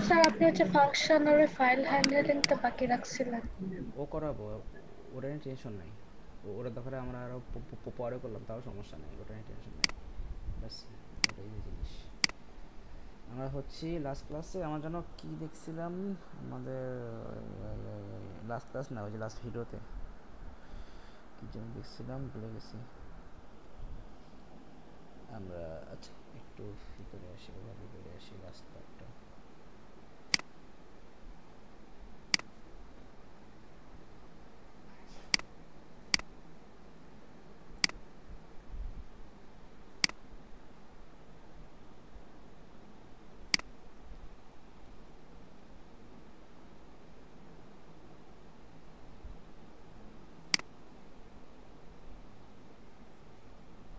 Sir আপনি হচ্ছে ফাংশনারে file হ্যান্ডলিংটা বাকি রাখছিলেন। ও করাবো, ওটা নিয়ে টেনশন নাই। ওটা দরকার আমরা আরও পরে করলাম, তাও সমস্যা নেই, ওটা নিয়ে টেনশন নাই। ব্যাস, ওটাই যে জিনিস। আমরা হচ্ছি লাস্ট ক্লাসে আমার জন্য কি দেখছিলাম, আমাদের লাস্ট ক্লাস না, ওই যে লাস্ট ভিডিওতে কী যেন দেখছিলাম ভুলে গেছি আমরা। আচ্ছা, একটু ভিতরে আসি, ওভাবে বেড়ে আসি লাস্ট পার্টটা।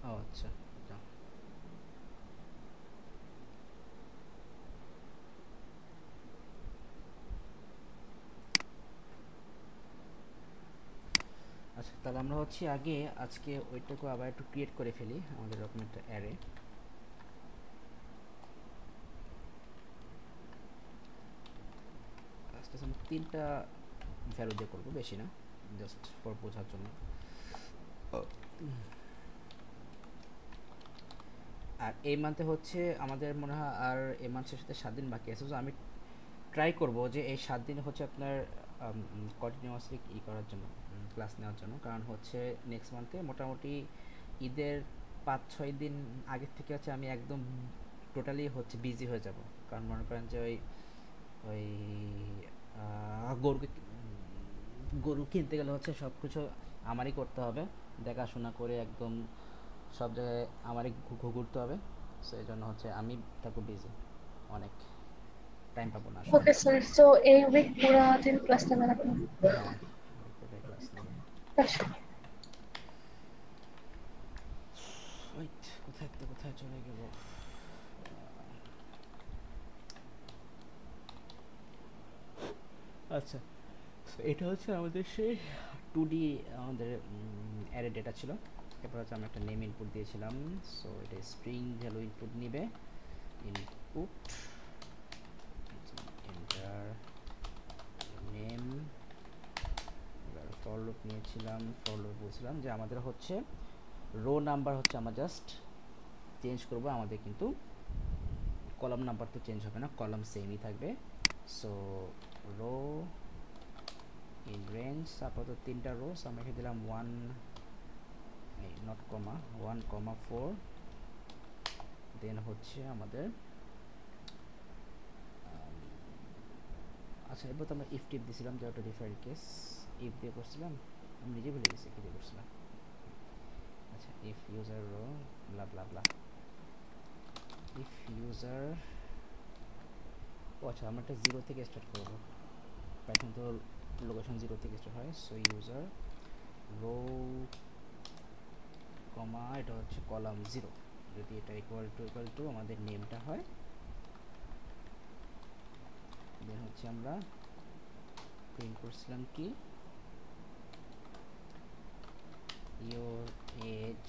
ও আচ্ছা, এটা আচ্ছা, তাহলে আমরা হচ্ছে আগে আজকে ওইটাকে আবার একটু ক্রিয়েট করে ফেলি, আমাদের এরকম একটা অ্যারে। আজকে আমরা 3টা ভ্যালু দিয়ে করবো, বেশি না, জাস্ট ফর বোঝার জন্য। আর এই মান্থে হচ্ছে আমাদের মনে হয় আর এই মান্থ শেষে 7 দিন বাকি আছে। তো আমি ট্রাই করব যে এই 7 দিন হচ্ছে আপনার কন্টিনিউয়াসলি করার জন্য, ক্লাস নেওয়ার জন্য। কারণ হচ্ছে নেক্সট মান্থে মোটামুটি ঈদের 5-6 দিন আগের থেকে হচ্ছে আমি একদম টোটালি হচ্ছে বিজি হয়ে যাব। কারণ মনে করেন যে ওই ওই গরুকে গরু কিনতে গেলে হচ্ছে সব কিছু আমারই করতে হবে, দেখাশোনা করে একদম সব জায়গায় আমারই ঘুরতে হবে। সো এই জন্য হচ্ছে আমি থাকবো বিজি, অনেক টাইম পাবো না আসলে। ওকে স্যার, সো এই উইক পুরো দিন ক্লাস নেবেন আপনি? হ্যাঁ, পুরোটাই ক্লাস নেব। আচ্ছা। ওয়েট, কোথায় তো কোথায় চলে গেল। আচ্ছা, so এটা হচ্ছে আমাদের সেই 2D আমাদের অ্যারে ডেটা ছিল। এরপর হচ্ছে আমরা একটা নেম ইনপুট দিয়েছিলাম। সো এটা স্ট্রিং ভ্যালু ইনপুট নিবে, ইনপুট এন্টার নেম। এবার ফর লুপ নিয়েছিলাম, ফর লুপ বলছিলাম যে আমাদের হচ্ছে রো নাম্বার হচ্ছে আমরা জাস্ট চেঞ্জ করব, আমাদের কিন্তু কলাম নাম্বার তো চেঞ্জ হবে না, কলাম সেমই থাকবে। সো রো ইন রেঞ্জ, আপাতত 3টা রোস আমরা এখানে দিলাম 1, নট কমা, 1,4। দেন হচ্ছে আমাদের আচ্ছা, এবার তো আমরা ইফ টিপ দিয়েছিলাম, যে ওটা ডিফারেন্ট কেস। ইফ দিয়ে করছিলাম, আমি নিজে ভুলে গেছি কি দিয়ে করছিলাম। আচ্ছা, if user row blah blah blah, if user, ও আচ্ছা, আমরা একটা 0 থেকে স্টার্ট করবো। পাইথন তো লোকেশন 0 থেকে স্টার্ট হয়। সো ইউজার রো কমা, এটা হচ্ছে কলাম 0, যদি এটা ইকুয়াল টু আমাদের নেমটা হয়। দেন হচ্ছে আমরা প্রিন্ট করছিলাম কি, ইয়োর এজ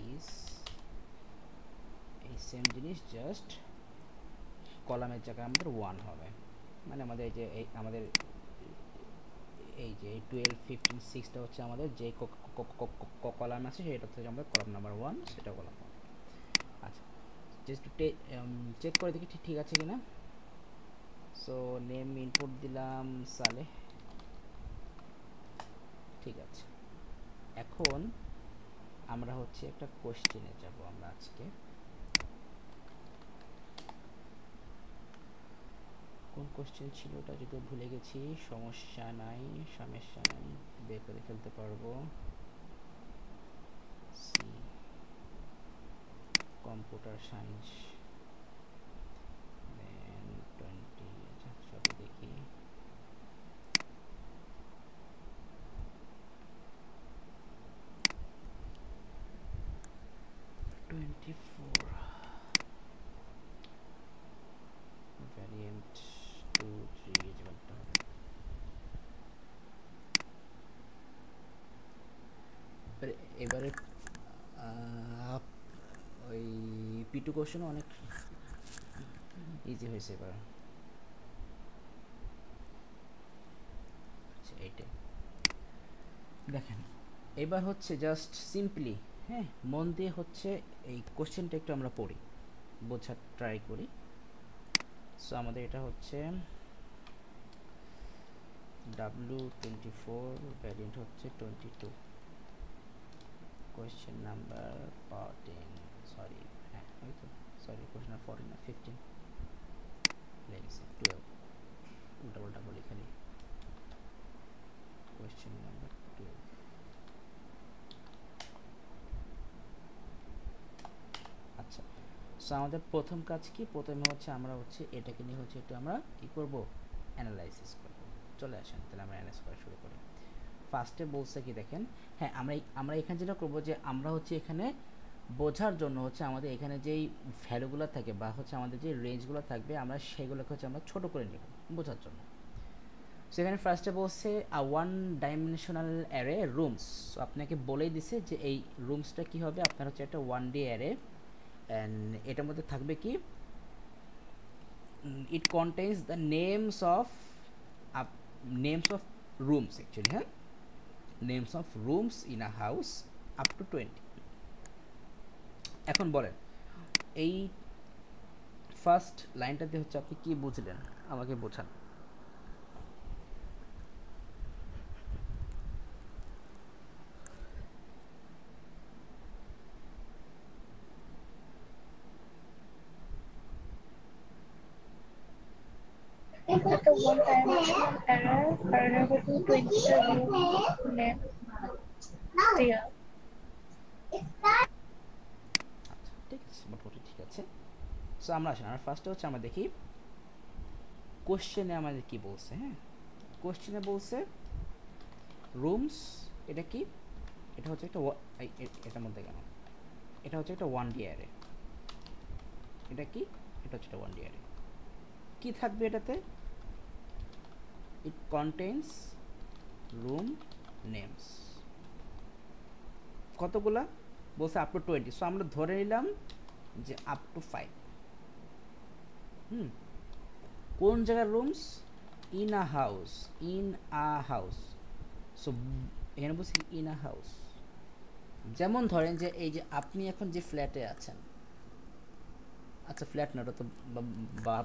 ইজ, এই সেম জিনিস জাস্ট কলামের জায়গায় আমাদের 1 হবে। মানে আমাদের এই যে আমাদের এই যে 12, 15, 6টা হচ্ছে আমাদের যে কলাম আছে সেটা হচ্ছে আমাদের কলাম নাম্বার 1, সেটা কলাম 1। আচ্ছা, জাস্ট চেক করে দেখি ঠিক আছে কিনা। সো নেম ইনপুট দিলাম সালেহ, ঠিক আছে। এখন আমরা হচ্ছে একটা কোশ্চেনে যাব আমরা আজকে। কোন কোশ্চেন ছিল ওটা যদি ভুলে গেছি, সমস্যা নাই, বের করে ফেলতে পারবো। সি, কম্পিউটার সায়েন্স, দেন 20, আচ্ছা সবই দেখি। 24 ভ্যারিয়েন্ট 2, 3 যেমনটা হবে। এবারে ওই P2 কোশ্চেন অনেক ইজি হয়েছে এবার। আচ্ছা এইটাই দেখেন, এবার হচ্ছে জাস্ট সিম্পলি, হ্যাঁ, মন দিয়ে হচ্ছে এই কোশ্চেনটা একটু আমরা পড়ি, বোঝার ট্রাই করি। সো আমাদের এটা হচ্ছে W24, ভ্যারিয়েন্ট হচ্ছে 22, কোয়েশ্চেন নাম্বার 14, সরি, হ্যাঁ ওই তো, সরি কোয়েশ্চেন নাম্বার 14 না 15 লেগেছে, 12, উল্টা উল্টা বলি খালি, কোয়েশ্চেন নাম্বার 12। আচ্ছা, সো আমাদের প্রথম কাজ কি, প্রথমে হচ্ছে আমরা হচ্ছে এটাকে নিয়ে হচ্ছে একটু আমরা কি করব, অ্যানালাইসিস করব। চলে আসেন তাহলে আমরা অ্যানালাইজ করা শুরু করি। ফার্স্টে বলছে কি দেখেন, হ্যাঁ আমরা এখানে যেটা করব যে আমরা হচ্ছে এখানে বোঝার জন্য হচ্ছে আমাদের এখানে যেই ভ্যালুগুলো থাকে বা হচ্ছে আমাদের যে রেঞ্জগুলো থাকবে আমরা সেগুলোকে হচ্ছে আমরা ছোট করে নেব বোঝার জন্য। সেখানে ফার্স্টে বলছে ওয়ান ডাইমেনশনাল অ্যারে রুমস, আপনাকে বলেই দিছে যে এই রুমসটা কি হবে, আপনার হচ্ছে একটা 1D অ্যারে, অ্যান্ড এটার মধ্যে থাকবে কি, it contains the names of rooms actually, হ্যাঁ, names of rooms in a house up to 20। এখন বলেন এই ফার্স্ট লাইনটাতে হচ্ছে আপনি কি বুঝলেন আমাকে বোঝান। The one-dimensional error paragraph 20 room name there. আচ্ছা ঠিক আছে, মোটামুটি ঠিক আছে। সো আমরা আসেন, আমরা ফার্স্টে হচ্ছে আমরা দেখি কোশ্চেনে আমাদের কি বলছে। হ্যাঁ, কোশ্চেনে বলছে রুমস, এটা কি, এটা হচ্ছে একটা এটার মধ্যে কেন, এটা হচ্ছে একটা 1D অ্যারে, এটা কি, এটা হচ্ছে একটা 1D অ্যারে, কি থাকবে এটাতে, ইট কন্টেইনস রুম নেমস, কতগুলা বলছে আপ টু 20, সো আমরা ধরে নিলাম যে আপ টু 5। কোন জায়গার rooms, in a house, in a house, so এখানে বলছি ইন আ হাউস। যেমন ধরেন যে এই যে আপনি এখন যে ফ্ল্যাটে আছেন, আচ্ছা ফ্ল্যাট না, ওটা তো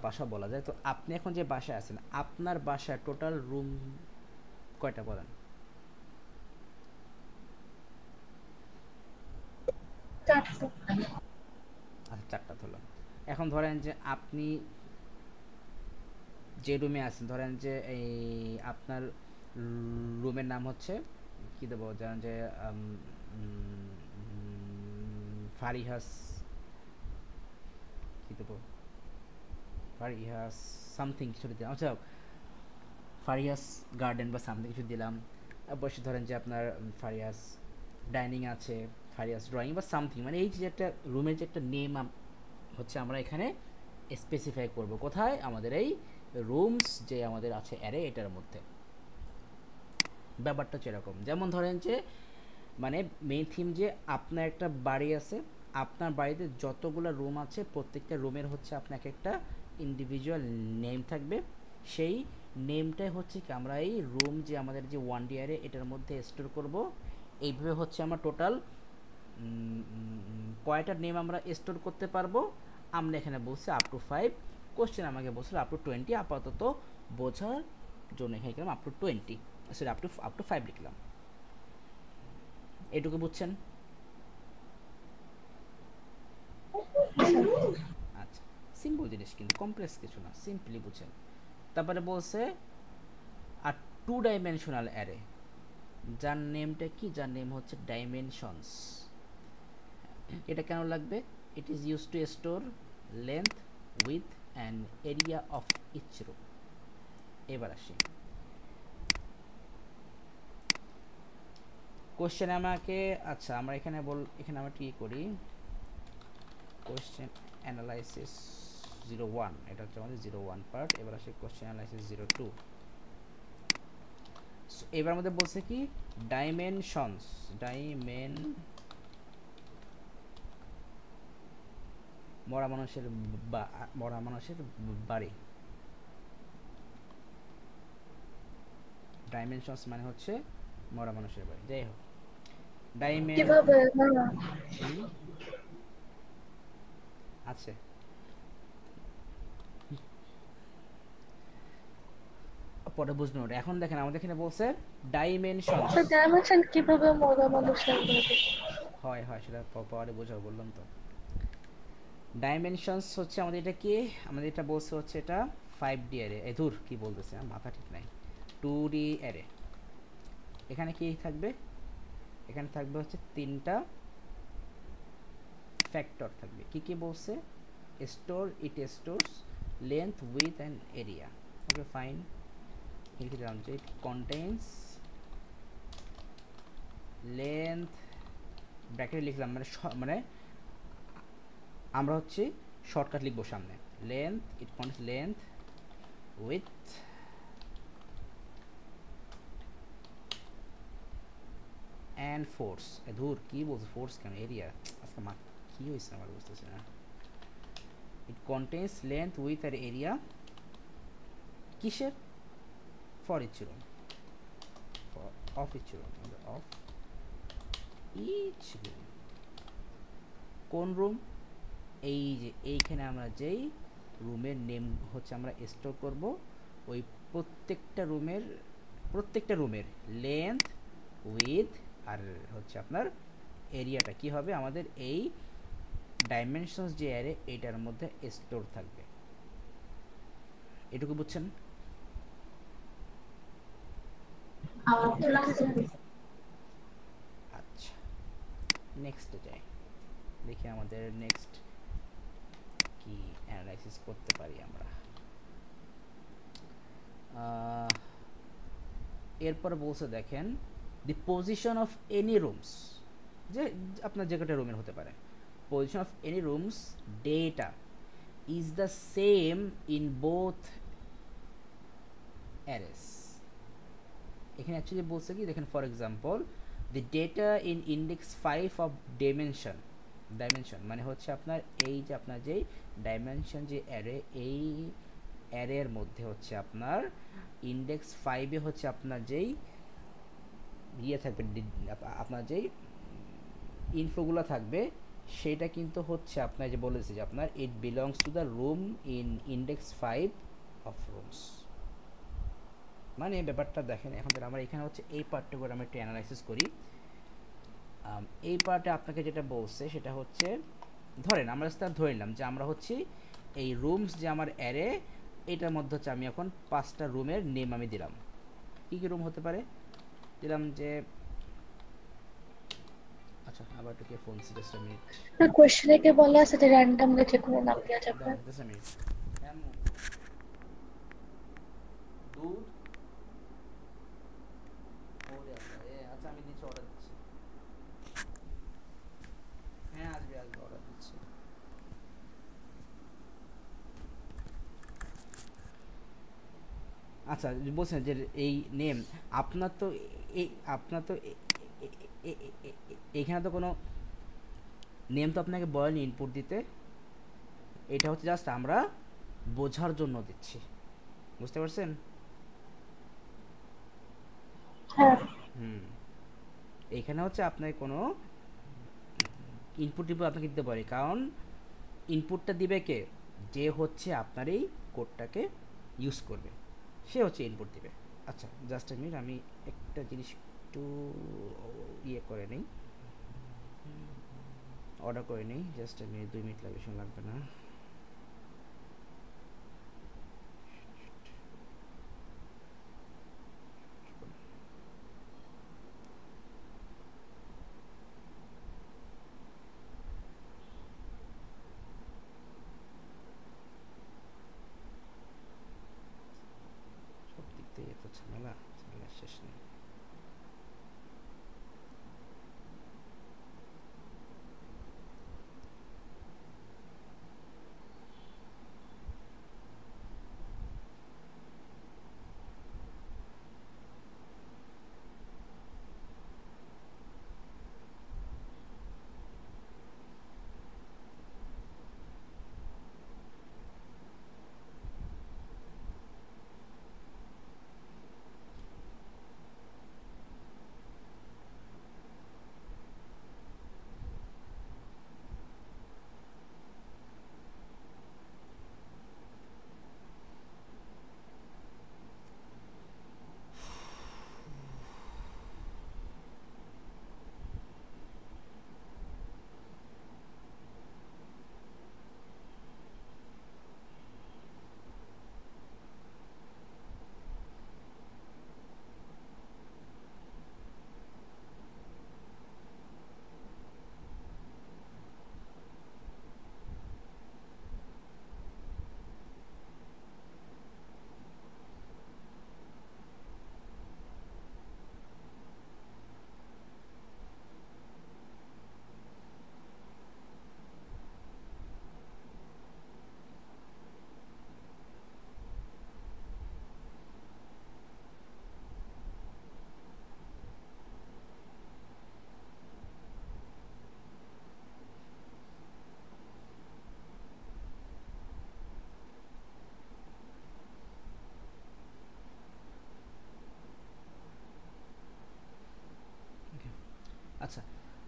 বাসা বলা যায়, তো আপনি এখন যে বাসায় আছেন, আপনার বাসায় টোটাল রুম কয়টা বলেন? আচ্ছা চারটা ধরলাম। এখন ধরেন যে আপনি যে রুমে আছেন, ধরেন যে এই আপনার রুমের নাম হচ্ছে কি দেবো, ধরেন যে ফারিহাস, কি দেবো, ফারিহাস সামথিং কিছু দিলাম, আচ্ছা ফারিহাস গার্ডেন বা সামথিং কিছু দিলাম। অবশ্যই ধরেন যে আপনার ফারিহাস ডাইনিং আছে, ফারিহাস ড্রয়িং বা সামথিং, মানে এই যে একটা রুমের যে একটা নেম হচ্ছে আমরা এখানে স্পেসিফাই করব কোথায়, আমাদের এই রুমস যে আমাদের আছে অ্যারে এটার মধ্যে। ব্যাপারটা সেরকম, যেমন ধরেন যে মানে মেইন থিম যে আপনার একটা বাড়ি আছে, আপনার বাড়িতে যতগুলো রুম আছে প্রত্যেকটা রুমের হচ্ছে আপনাকে একটা ইন্ডিভিজুয়াল নেম থাকবে, সেই নেমটাই হচ্ছে কি আমরা এই রুম যে আমাদের যে 1D অ্যারে এটার মধ্যে স্টোর করব। এইভাবে হচ্ছে আমরা টোটাল কয়টা নেম আমরা স্টোর করতে পারবো, আমরা এখানে বলছি আপ টু 5, কোশ্চেন আমাকে বলছিল আপ টু 20, আপাতত বোঝার জন্য এখানে লিখলাম up to 20, sorry up to 5 লিখলাম। এটুকু বুঝছেন? আচ্ছা, সিম্পল জিনিস কিন্তু কমপ্লেক্স কিছু না, সিম্পলি বুঝছেন। তারপরে বলছে আর 2 ডাইমেনশনাল অ্যারে, যার নেমটা কি, যার নেম হচ্ছে ডাইমেনশনস। এটা কেন লাগবে, it is use to store length, width and area of each room. এবার আসি কোশ্চেন আমাকে, আচ্ছা আমরা এখানে এখানে আমরা কি করি, কোশ্চেন অ্যানালাইসিস 01, এটা হচ্ছে আমাদের 01 পার্ট। এবার আসি কোশ্চেন অ্যানালাইসিস 02। এবার আমাদের বলছে কি মরা মানুষের মরা মানুষের বাড়ি। ডাইমেনশনস মানে হচ্ছে মরা মানুষের বাড়ি। যাই হোক, কিভাবে না হুম আছে পরে বুঝবেন ওটা। এখন দেখেন আমাদের এখানে বলছে ডাইমেনশনস। ডাইমেনশন কিভাবে মরা মানুষের বাড়ি? হয় হয় সেটা পরে বোঝাবো, বললাম তো। ডাইমেনশনস হচ্ছে আমাদের এটা কি, আমাদের এটা বলছে হচ্ছে এটা 5D অ্যারে। এ ধুর কি বলতেছে, মাথা ঠিক নাই। 2D array. এখানে কি থাকবে, এখানে থাকবে হচ্ছে তিনটা ফ্যাক্টর থাকবে। কি কি বলছে, store, it stores length, width and area. Okay fine, লিখে দিলাম যে ইট কন্টেইনস লেন্থ, ব্র্যাকেটে লিখলাম মানে মানে আমরা হচ্ছে শর্টকাট লিখবো সামনে, length, it contains length, width and force. ধুর কি বলছে, ফোর্স কেন, এরিয়া, আজকে মা কি হয়েছে আমার বুঝতেছি না। ইট কন্টেইনস লেন্থ, উইথ আর এরিয়া কিসের, for each room, of each room, of each room. কোন রুম, এই যে এইখানে আমরা যেই রুমের নেম হচ্ছে আমরা স্টোর করব, ওই প্রত্যেকটা রুমের লেন্থ, উইথ আর হচ্ছে আপনার এরিয়াটা কি হবে আমাদের এই ডাইমেনশনস যে অ্যারে এইটার মধ্যে স্টোর থাকবে। এটুকু বুঝছেন? আচ্ছা, নেক্সটে যাই, দেখি আমাদের নেক্সট কি অ্যানালাইসিস করতে পারি আমরা। এরপর বলছে দেখেন, দি পজিশন অফ এনি রুমস, যে আপনার যে কটা রুমের হতে পারে, position of any rooms data is the same in both arrays. এখানে অ্যাকচুয়ালি বলছে কি দেখেন, for example the data in index 5 of dimension মানে হচ্ছে আপনার এই যে আপনার যেই ডাইমেনশন যে অ্যারে, এই অ্যারের মধ্যে হচ্ছে আপনার ইন্ডেক্স 5-এ হচ্ছে আপনার যেই ইয়ে থাকবে, আপনার যেই ইনফোগুলো থাকবে, সেটা কিন্তু হচ্ছে আপনার যে বলেছে যে আপনার it belongs to the room in index 5 of rooms. মানে ব্যাপারটা দেখেন, এখন আমরা এখানে হচ্ছে এই পার্টটা করে আমরা একটু অ্যানালাইসিস করি। এই পার্টে আপনাকে যেটা বলছে সেটা হচ্ছে, ধরেন আমরা ধরে নিলাম যে আমরা হচ্ছে এই রুমস যে আমার অ্যারে, এটার মধ্যে হচ্ছে আমি এখন 5টা রুমের নেম আমি দিলাম। কী কী রুম হতে পারে, দিলাম যে, আচ্ছা আবার একটু কে ফোন, জাস্ট আ মিনিট, কোশ্চেনে কে বলা আছে যে র্যান্ডমলি যে কোনো নাম দেওয়া যাবে। Just a minute. দুধ, আচ্ছা আমি দিচ্ছি, অর্ডার দিচ্ছি, হ্যাঁ আসবে আসবে, অর্ডার দিচ্ছি। আচ্ছা বলছেন যে এই নেম, আপনার তো এই আপনার তো এখানে তো কোনো নেম তো আপনাকে বলেনি ইনপুট দিতে, এটা হচ্ছে জাস্ট আমরা বোঝার জন্য দিচ্ছি, বুঝতে পারছেন? হ্যাঁ হুম, এইখানে হচ্ছে আপনার কোনো ইনপুট টিপুট আপনাকে দিতে পারে, কারণ ইনপুটটা দিবে কে, যে হচ্ছে আপনার এই কোডটাকে ইউজ করবে, সে হচ্ছে ইনপুট দিবে। আচ্ছা জাস্ট এ মিনিট, আমি একটা জিনিস একটু ইয়ে করে নিই, অর্ডার করে নিই, জাস্ট এ মিনিট, 2 মিনিট লাগবে, বেশি লাগবে না। সব দিক থেকে এত ঝামেলা, ঝামেলার শেষ নেই।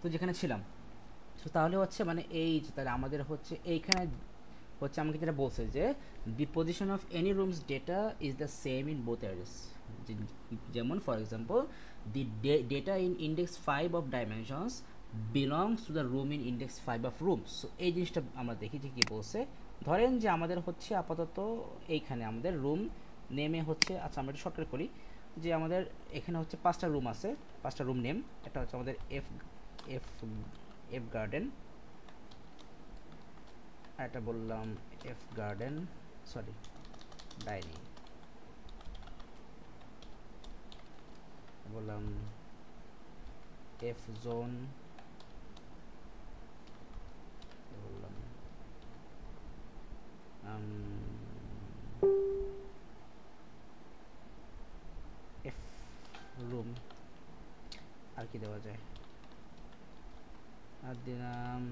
তো যেখানে ছিলাম। তো তাহলে হচ্ছে মানে এই যে তাহলে আমাদের হচ্ছে এইখানে হচ্ছে আমাকে যেটা বলছে যে the position of any rooms data is the same in both arrays. যেমন for example the data in index 5 of dimensions belongs to the room in index 5 of rooms. So এই জিনিসটা আমরা দেখি যে কী বলছে। ধরেন যে আমাদের হচ্ছে আপাতত এইখানে আমাদের রুম নেমে হচ্ছে, আচ্ছা আমরা একটু শর্টকাট করি, যে আমাদের এখানে হচ্ছে 5টা রুম আছে, 5টা রুম নেম। একটা হচ্ছে আমাদের এফ এফ এফ গার্ডেন, আর একটা বললাম এফ গার্ডেন, সরি ডাইনিং, বললাম এফ জোন, বললাম এফ রুম, আর কি দেওয়া যায়, আর দিলাম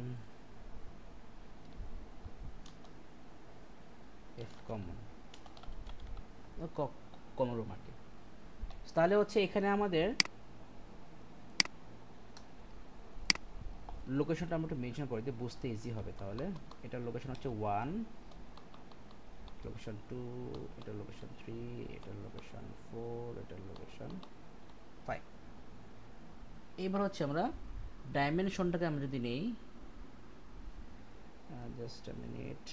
এফ কমন, কমন রুম আর কি। তাহলে হচ্ছে এখানে আমাদের লোকেশনটা আমরা একটু মেনশন করে দিই, বুঝতে ইজি হবে। তাহলে এটার লোকেশন হচ্ছে 1, লোকেশন 2, এটার লোকেশন 3, এটার লোকেশন 4, এটার লোকেশন 5। এবার হচ্ছে আমরা ডাইমেনশনটাকে আমরা যদি নেই, জাস্ট আ মিনিট,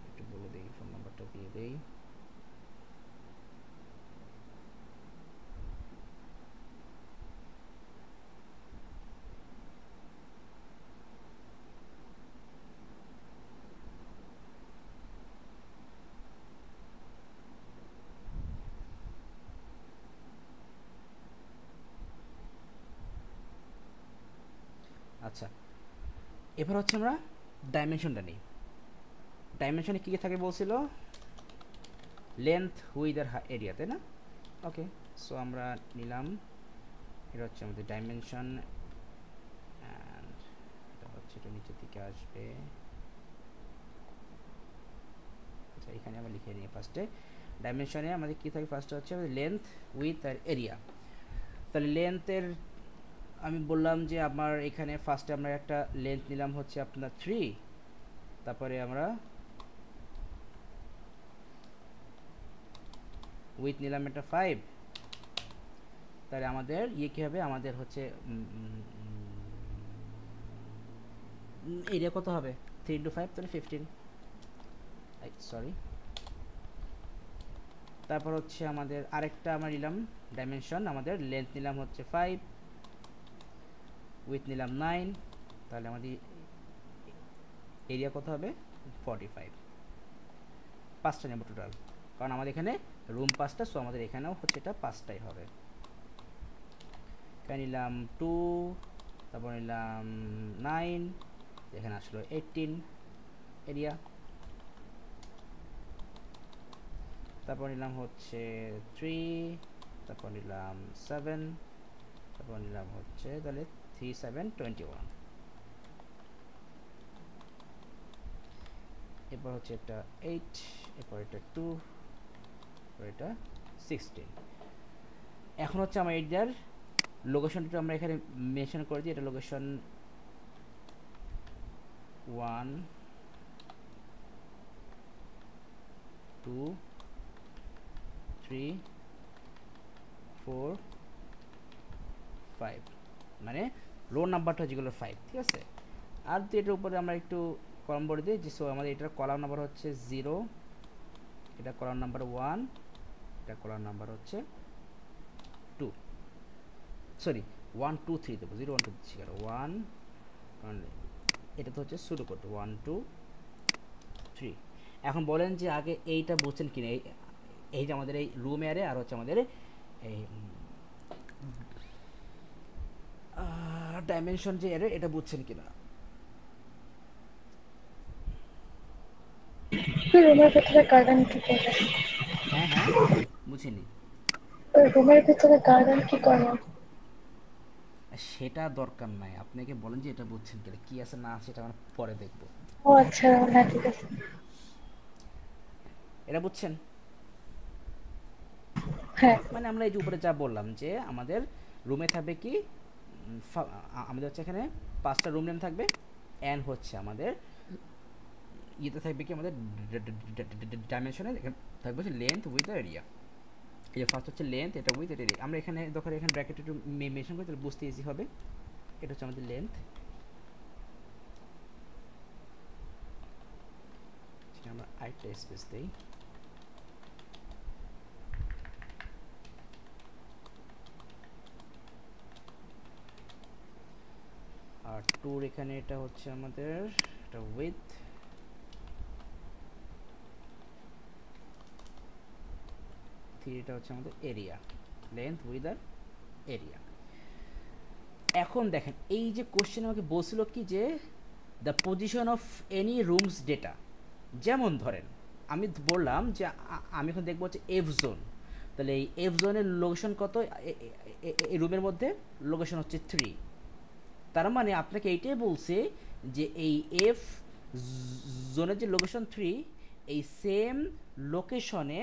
একটু বলে দিই, ফোন নাম্বারটা দিয়ে দেই। আচ্ছা, এবার হচ্ছে আমরা ডাইমেনশনটা নিই। ডাইমেনশনে কী কী থাকে বলছিল, লেন্থ, উইথ আর এরিয়া, তাই না? ওকে, সো আমরা নিলাম, এটা হচ্ছে আমাদের ডাইমেনশন, অ্যান্ড এটা হচ্ছে এটা নিচের দিকে আসবে। আচ্ছা, এখানে আমরা লিখে নিই ফার্স্টে ডাইমেনশনে আমাদের কী থাকে, ফার্স্টে হচ্ছে লেন্থ, উইথ আর এরিয়া। তাহলে লেন্থের আমি বললাম যে আমার এখানে ফার্স্টে আমরা একটা লেন্থ নিলাম হচ্ছে আপনার 3, তারপরে আমরা উইথ নিলাম একটা 5। তাহলে আমাদের ইয়ে কী হবে, আমাদের হচ্ছে এরিয়া কত হবে, 3 into 5, তাহলে 15, সরি। তারপর হচ্ছে আমাদের আরেকটা আমরা নিলাম ডাইমেনশন, আমাদের লেন্থ নিলাম হচ্ছে 5, উইথ নিলাম 9, তাহলে আমাদের এরিয়া কত হবে, 45। 5টা নেব টোটাল, কারণ আমাদের এখানে রুম 5টা, সো আমাদের এখানেও হচ্ছে এটা 5টাই হবে। এখানে নিলাম 2, তারপর নিলাম 9, এখানে আসলো 18 এরিয়া। তারপর নিলাম হচ্ছে 3, তারপর নিলাম 7, তারপর নিলাম হচ্ছে তাহলে 3, 7, 21। এরপর হচ্ছে এটা 8, এরপর এটা 2, এরপর এটা 16। এখন হচ্ছে আমার এটার লোকেশনটা আমরা এখানে মেনশন করে দিই, এটা লোকেশন 1, 2, 3, 4, 5, মানে রো নাম্বারটা যেগুলো 5, ঠিক আছে। আর তো এটার উপরে আমরা একটু কলম বলে দিই, যে সো আমাদের এটার কলাম নাম্বার হচ্ছে 0, এটা কলাম নাম্বার 1, এটা কলাম নাম্বার হচ্ছে 2, সরি 1 2 3 দেবো, 0 1 2 দিচ্ছি কেন, 1, কারণ এটা তো হচ্ছে শুরু করতে 1 2 3। এখন বলেন যে আগে এইটা বুঝছেন কিনা, এই যে আমাদের এই রুম এরে আর হচ্ছে আমাদের এই ডাইমেনশন যে এরে, এটা বুঝছেন কিনা। রুমের ভিতরে গার্ডেন কি করে? হ্যাঁ হ্যাঁ, বুঝিনি। রুমের ভিতরে গার্ডেন কি করে? সেটা দরকার নাই, আপনাকে বলেন যে এটা বুঝছেন কিনা, কি আছে না আছে এটা আমরা পরে দেখব। ও আচ্ছা, হ্যাঁ ঠিক আছে। এটা বুঝছেন, হ্যাঁ। মানে আমরা এই যে উপরে যা বললাম যে আমাদের রুমে থাকবে কি, আমাদের হচ্ছে এখানে 5টা রুম নেম থাকবে, অ্যান্ড হচ্ছে আমাদের ইয়েতে থাকবে কি আমাদের ডাইমেনশনে থাকবে হচ্ছে লেন্থ উইথ এরিয়া। এই যে ফার্স্ট হচ্ছে লেন্থ, এটা উইথ, এটা এরিয়া। আমরা এখানে দরকার এখানে ব্র্যাকেট একটু মেনশন করি তাহলে বুঝতে ইজি হবে। এটা হচ্ছে আমাদের লেন্থ, আমরা আরেকটা স্পেস দিই। আর টুর এখানে এটা হচ্ছে আমাদের এটা উইথ, থ্রিটা হচ্ছে আমাদের এরিয়া, লেন্থ উইথ আর এরিয়া। এখন দেখেন এই যে কোশ্চেন আমাকে বলছিল কি যে the position of any rooms data, যেমন ধরেন আমি বললাম যে আমি এখন দেখবো হচ্ছে এফ জোন, তাহলে এই এফ জোনের লোকেশন কত, এই রুমের মধ্যে লোকেশন হচ্ছে 3। তার মানে আপনাকে এইটাই বলছে যে এই এফ জোনের যে লোকেশন 3, এই সেম লোকেশনে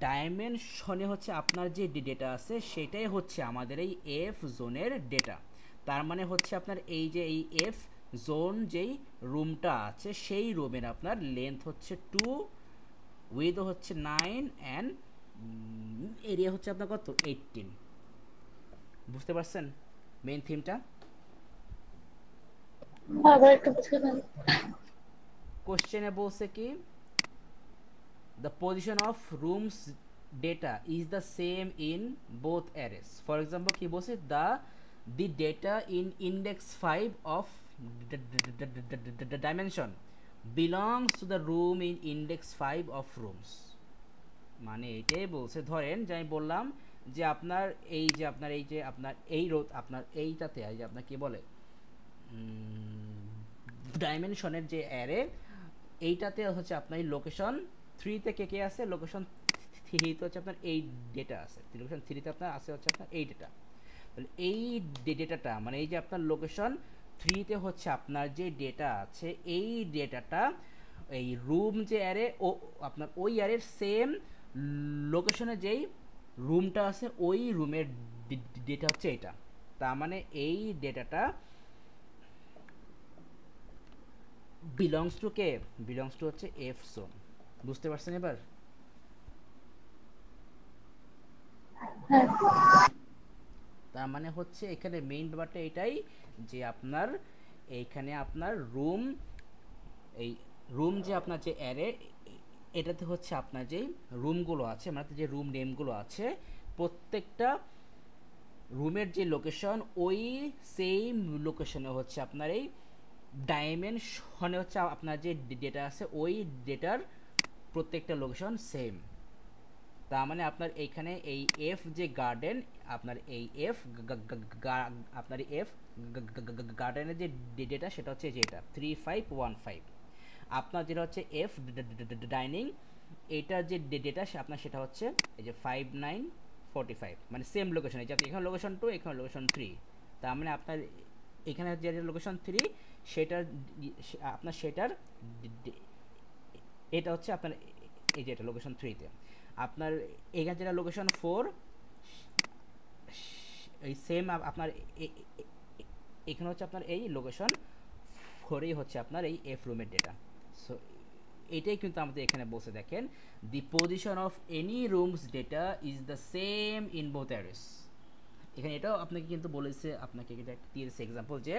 ডাইমেনশনে হচ্ছে আপনার যে ডেটা আছে সেটাই হচ্ছে আমাদের এই এফ জোনের ডেটা। তার মানে হচ্ছে আপনার এই যে এই এফ জোন যেই রুমটা আছে সেই রুমের আপনার লেন্থ হচ্ছে 2, উইথ হচ্ছে 9, অ্যান্ড এরিয়া হচ্ছে আপনার কত 18। বুঝতে পারছেন মেইন থিমটা? আবার একটু বুঝলাম। কোশ্চেনে বলছে কি the position of rooms data is the same in both arrays. For example কি বলছে the data in index 5 of the dimension belongs to the room in index 5 of rooms. মানে এটাই বলছে, ধরেন যে আমি বললাম যে আপনার এই যে আপনার এই যে আপনার এই রো আপনার এইটাতে এই যে আপনার কি বলে ডাইমেনশনের যে অ্যারে, এইটাতে হচ্ছে আপনার লোকেশন 3তে কে কে আছে, লোকেশন 3তে হচ্ছে আপনার এই ডেটা আছে, লোকেশন 3তে আপনার আছে হচ্ছে আপনার এই ডেটা। তাহলে এই ডেটাটা মানে এই যে আপনার লোকেশন 3তে হচ্ছে আপনার যে ডেটা আছে এই ডেটাটা এই রুম যে অ্যারে ও আপনার ওই অ্যারের সেম লোকেশনে যেই রুমটা আছে ওই রুমের ডেটা হচ্ছে এটা। তার মানে এই ডেটাটা বিলংস টু কে, বিলংস টু হচ্ছে এফ জোন। বুঝতে পারছেন এবার? হ্যাঁ। তার মানে হচ্ছে এখানে মেইন ব্যাপারটা এটাই যে আপনার এইখানে আপনার রুম, এই রুম যে আপনার যে অ্যারে এটাতে হচ্ছে আপনার যেই রুমগুলো আছে মানে যে রুম নেমগুলো আছে প্রত্যেকটা রুমের যে লোকেশন ওই সেম লোকেশনে হচ্ছে আপনার এই ডাইমেনশনে হচ্ছে আপনার যে ডেটা আছে ওই ডেটার প্রত্যেকটা লোকেশন সেম। তার মানে আপনার এইখানে এই এফ যে গার্ডেন আপনার এই এফ আপনার এফ গার্ডেনের যে ডেটা সেটা হচ্ছে যেটা 3515। আপনার যেটা হচ্ছে এফ ডাইনিং এইটার যে ডেটা আপনার সেটা হচ্ছে এই যে 5945, মানে সেম লোকেশন, এই যে এখানে লোকেশন 2 এখানে লোকেশন 3। তার মানে আপনার এখানে যে লোকেশন 3 সেটার আপনার সেটার এটা হচ্ছে আপনার এই যে এটা লোকেশন 3তে। আপনার এখানে যেটা লোকেশন 4 এই সেম আপনার এখানে হচ্ছে আপনার এই লোকেশন 4ই হচ্ছে আপনার এই এফ রুমের ডেটা। সো এটাই কিন্তু আমাদের এখানে বসে দেখেন দি position of any rooms data is the same in both arrays. এখানে এটাও আপনাকে কিন্তু বলেছে, আপনাকে এটা দিয়েছে এক্সাম্পল যে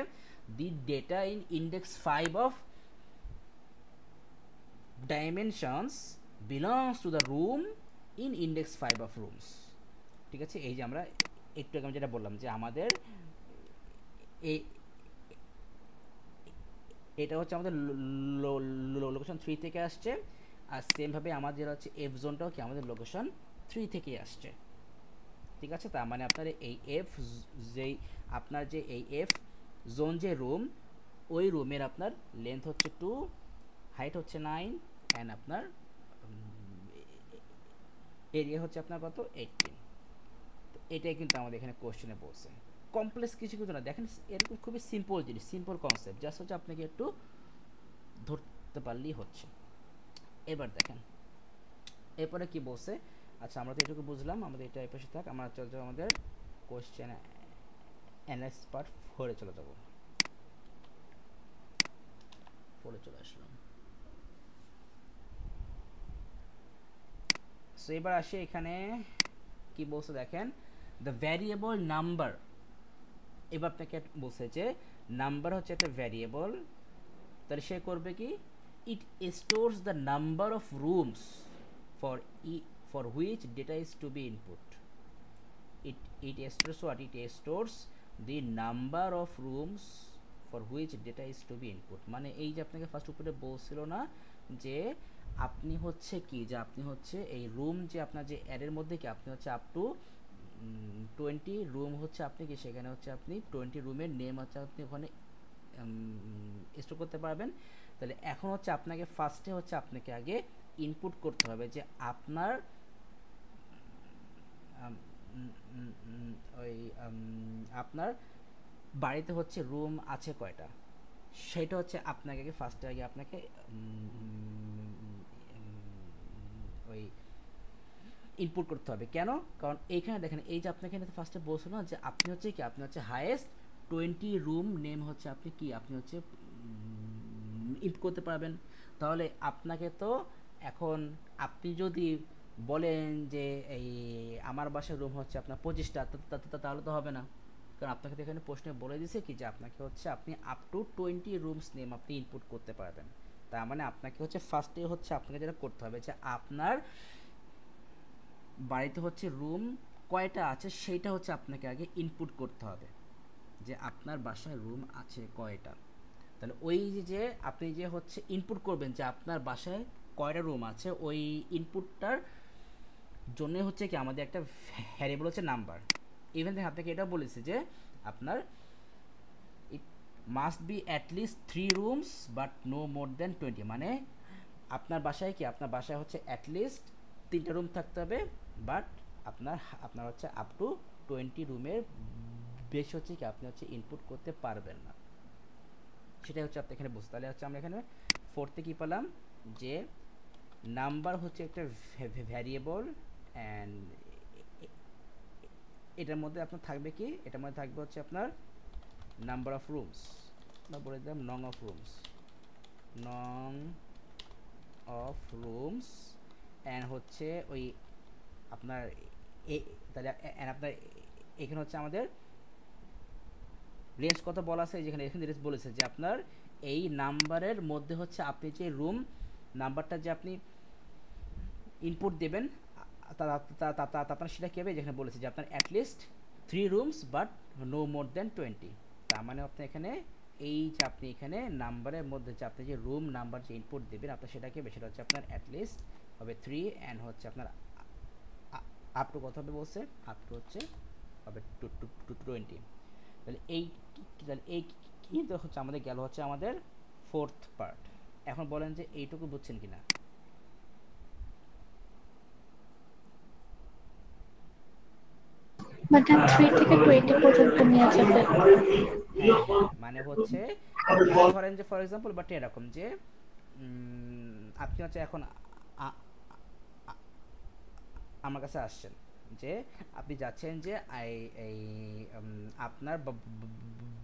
দি data in index 5 of dimensions belongs to the room in index 5 of rooms। ঠিক আছে, এই যে আমরা একটু আগে যেটা বললাম যে আমাদের এটা হচ্ছে আমাদের লোকেশন 3 থেকে আসছে, আর সেমভাবে আমাদের হচ্ছে এফ জোনটাও কি আমাদের লোকেশন 3 থেকেই আসছে। ঠিক আছে, তার মানে আপনার এই এফ যেই আপনার যে এই এফ জোন যে রুম ওই রুমের আপনার লেন্থ হচ্ছে 2, হাইট হচ্ছে 9, অ্যান্ড আপনার এরিয়া হচ্ছে আপনার কত 18। তো এটাই কিন্তু আমাদের এখানে কোশ্চেনে বলছে, কমপ্লেক্স কিছু কিন্তু না। দেখেন এরকম খুবই সিম্পল জিনিস, সিম্পল কনসেপ্ট, জাস্ট হচ্ছে আপনাকে একটু ধরতে পারলেই হচ্ছে। এবার দেখেন এরপরে কি বলছে। আচ্ছা আমরা তো এটুকু বুঝলাম, আমাদের এটা এই পাশে থাক, আমরা চলে যাবো আমাদের কোশ্চেন অ্যানালাইসিস পার্ট 4-এ চলে যাব। 4 চলে আসলাম। সো এবার আসি এখানে কি বলছে দেখেন, দ্য ভ্যারিয়েবল নাম্বার। এবার আপনাকে বলছে যে নাম্বার হচ্ছে একটা ভ্যারিয়েবল, তাহলে সে করবে কি, it stores the number of rooms for for which data is to be input. it stores what? It stores the number of rooms for which data is to be input। মানে এই যে আপনাকে first উপরে বলছিল না যে আপনি হচ্ছে কি, যে আপনি হচ্ছে এই রুম যে আপনার যে অ্যারের মধ্যে কি আপনি হচ্ছে আপ টু 20 রুম হচ্ছে আপনি কি সেখানে হচ্ছে আপনি 20 রুমের নেম হচ্ছে আপনি ওখানে স্টোর করতে পারবেন। তাহলে এখন হচ্ছে আপনাকে ফার্স্টে হচ্ছে আপনাকে আগে ইনপুট করতে হবে যে আপনার ওই আপনার বাড়িতে হচ্ছে রুম আছে কয়টা, সেটা হচ্ছে আপনাকে আগে ফার্স্টে আগে আপনাকে ওই ইনপুট করতে হবে। কেন? কারণ এইখানে দেখেন এই যে আপনাকে ফার্স্টে বলছো না যে আপনি হচ্ছে কি আপনি হচ্ছে হাইয়েস্ট 20 রুম নেম হচ্ছে আপনি কি আপনি হচ্ছে ইনপুট করতে পারবেন। তাহলে আপনাকে তো এখন আপনি যদি বলেন যে এই আমার বাসার রুম হচ্ছে আপনার 25টা, তাহলে তো হবে না, কারণ আপনাকে তো এখানে প্রশ্নে বলে দিয়েছে কি যে আপনাকে হচ্ছে আপনি আপ টু 20 রুমস নেম আপনি ইনপুট করতে পারবেন। তার মানে আপনাকে হচ্ছে ফার্স্টে হচ্ছে আপনাকে যেটা করতে হবে যে আপনার বাড়িতে হচ্ছে রুম কয়টা আছে সেইটা হচ্ছে আপনাকে আগে ইনপুট করতে হবে, যে আপনার বাসায় রুম আছে কয়টা। তাহলে ওই যে আপনি যে হচ্ছে ইনপুট করবেন যে আপনার বাসায় কয়টা রুম আছে, ওই ইনপুটটার জন্য হচ্ছে কি আমাদের একটা ভ্যারিয়েবল হচ্ছে নাম্বার। ইভেন দেখেন আপনাকে এটা বলেছে যে আপনার it must be at least 3 rooms but no more than 20। মানে আপনার বাসায় কি আপনার বাসায় হচ্ছে অ্যাটলিস্ট 3টা রুম থাকতে হবে, বাট আপনার হচ্ছে আপ টু 20 রুমের বেশি হচ্ছে কি আপনি হচ্ছে ইনপুট করতে পারবেন না। সেটাই হচ্ছে আপনি এখানে বুঝতে। তাহলে হচ্ছে আমরা এখানে ফোর্থে কি পেলাম যে নাম্বার হচ্ছে একটা ভ্যারিয়েবল, অ্যান্ড এটার মধ্যে আপনার থাকবে কি, এটার মধ্যে থাকবে হচ্ছে আপনার নাম্বার অফ রুমস, আমরা বলে দিলাম নং অফ রুমস, নং অফ রুমস, অ্যান্ড হচ্ছে ওই আপনার তাহলে আপনার এখানে হচ্ছে আমাদের রেঞ্জ কত বলা আছে, যেখানে এখানে রেঞ্জ বলেছে যে আপনার এই নাম্বারের মধ্যে হচ্ছে আপনি যে রুম নাম্বারটা যে আপনি ইনপুট দেবেন আপনার সেটা কী হবে, যেখানে বলেছে যে আপনার at least 3 rooms but no more than 20। তার মানে আপনি এখানে এই যে আপনি এখানে নাম্বারের মধ্যে যে আপনি যে রুম নাম্বার যে ইনপুট দেবেন আপনার সেটাকে সেটা হচ্ছে আপনার অ্যাটলিস্ট হবে 3, অ্যান্ড হচ্ছে আপনার আপ টু কত হবে বলছে, আপ টু হচ্ছে হবে 20। তাহলে এই কিন্তু হচ্ছে আমাদের গেল হচ্ছে আমাদের ফোর্থ পার্ট। এখন বলেন যে এইটুকু বুঝছেন কিনা। মানে 3 থেকে 20 পর্যন্ত নিয়ে যাবে। হ্যাঁ হ্যাঁ, মানে হচ্ছে ধরেন যে ফর এক্সাম্পল বাট এরকম যে আপনি হচ্ছে এখন আমার কাছে আসছেন যে আপনি যাচ্ছেন যে এই আপনার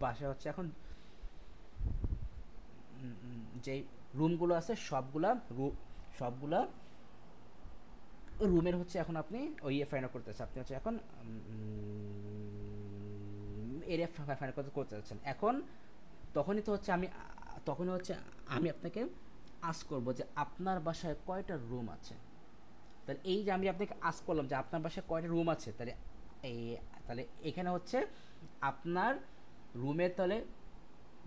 বাসা হচ্ছে এখন যে রুমগুলো আছে সবগুলা রুমের হচ্ছে এখন আপনি ওই ফাইন্ড আউট করতেছেন, আপনি হচ্ছে এখন এরিয়া ফাইন্ড করতে যাচ্ছেন। এখন তখনই হচ্ছে আমি আপনাকে আস্ক করব যে আপনার বাসায় কয়টা রুম আছে। তাহলে এই যে আমি আপনাকে আস্ক করলাম যে আপনার বাসায় কয়টা রুম আছে, তাহলে এখানে হচ্ছে আপনার রুমের তাহলে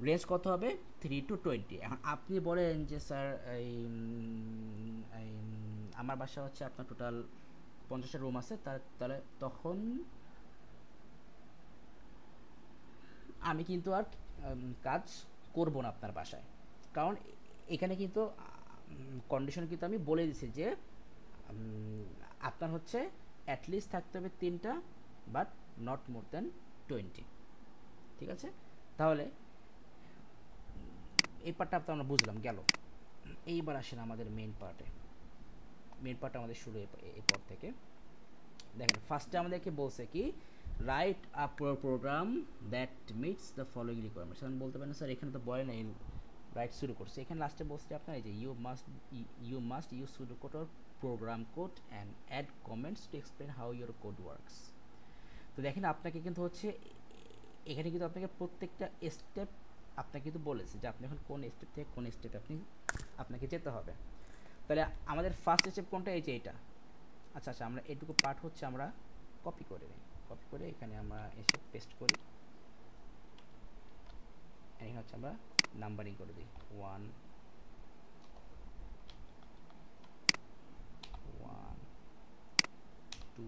রেঞ্জ কত হবে 3 to 20। এখন আপনি বলেন যে স্যার এই আমার বাসা হচ্ছে আপনার টোটাল 50টা রুম আছে, তাহলে তখন আমি কিন্তু আর কাজ করব না আপনার বাসায়, কারণ এখানে কিন্তু কন্ডিশন কিন্তু আমি বলে দিছি যে আপনার হচ্ছে অ্যাটলিস্ট থাকতে হবে 3টা বাট নট মোর দ্যান 20। ঠিক আছে, তাহলে এই পার্টটা তো আমরা বুঝলাম গেল। এইবার আসেন আমাদের মেইন পার্টে। মেইন পার্ট আমাদের শুরু এরপর থেকে। দেখেন ফার্স্টে আমাদেরকে বলছে কি write a program that meets the following requirements. আমি বলতে পারেন স্যার এখানে তো বলে নাই রাইট সুডো কোড। এখানে লাস্টে বলছে আপনার এই যে you must use pseudo code or program code and add comments to explain how your code works. তো দেখেন আপনাকে কিন্তু হচ্ছে এখানে কিন্তু আপনাকে প্রত্যেকটা স্টেপ আপনাকে কিন্তু বলেছে যে আপনি এখন কোন স্টেপ থেকে কোন স্টেপে আপনাকে যেতে হবে। তাহলে আমাদের ফার্স্ট স্টেপ কোনটা, এই যে এটা। আচ্ছা আচ্ছা, আমরা এটুকু পার্ট হচ্ছে আমরা কপি করে নিই, কপি করে এখানে আমরা এসে পেস্ট করি, এখানে হচ্ছে আমরা নাম্বারিং করে দিই 1 1 2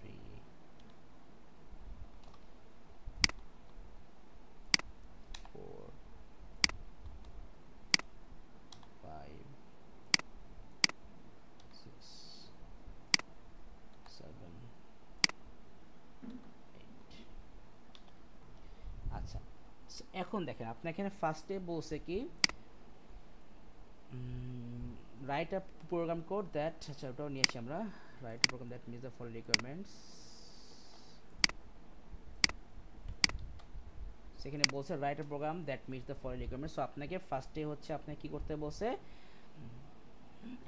3 4 5 6 7 8। আচ্ছা, এখন দেখেন আপনার এখানে ফার্স্টে বলছে কি write a program code that, আচ্ছা ওটাও নিয়ে আসি আমরা, write a program that meets the following requirements. সেখানে বলছে write a program that meets the following requirements. So আপনাকে ফার্স্টে হচ্ছে আপনাকে কি করতে বলছে,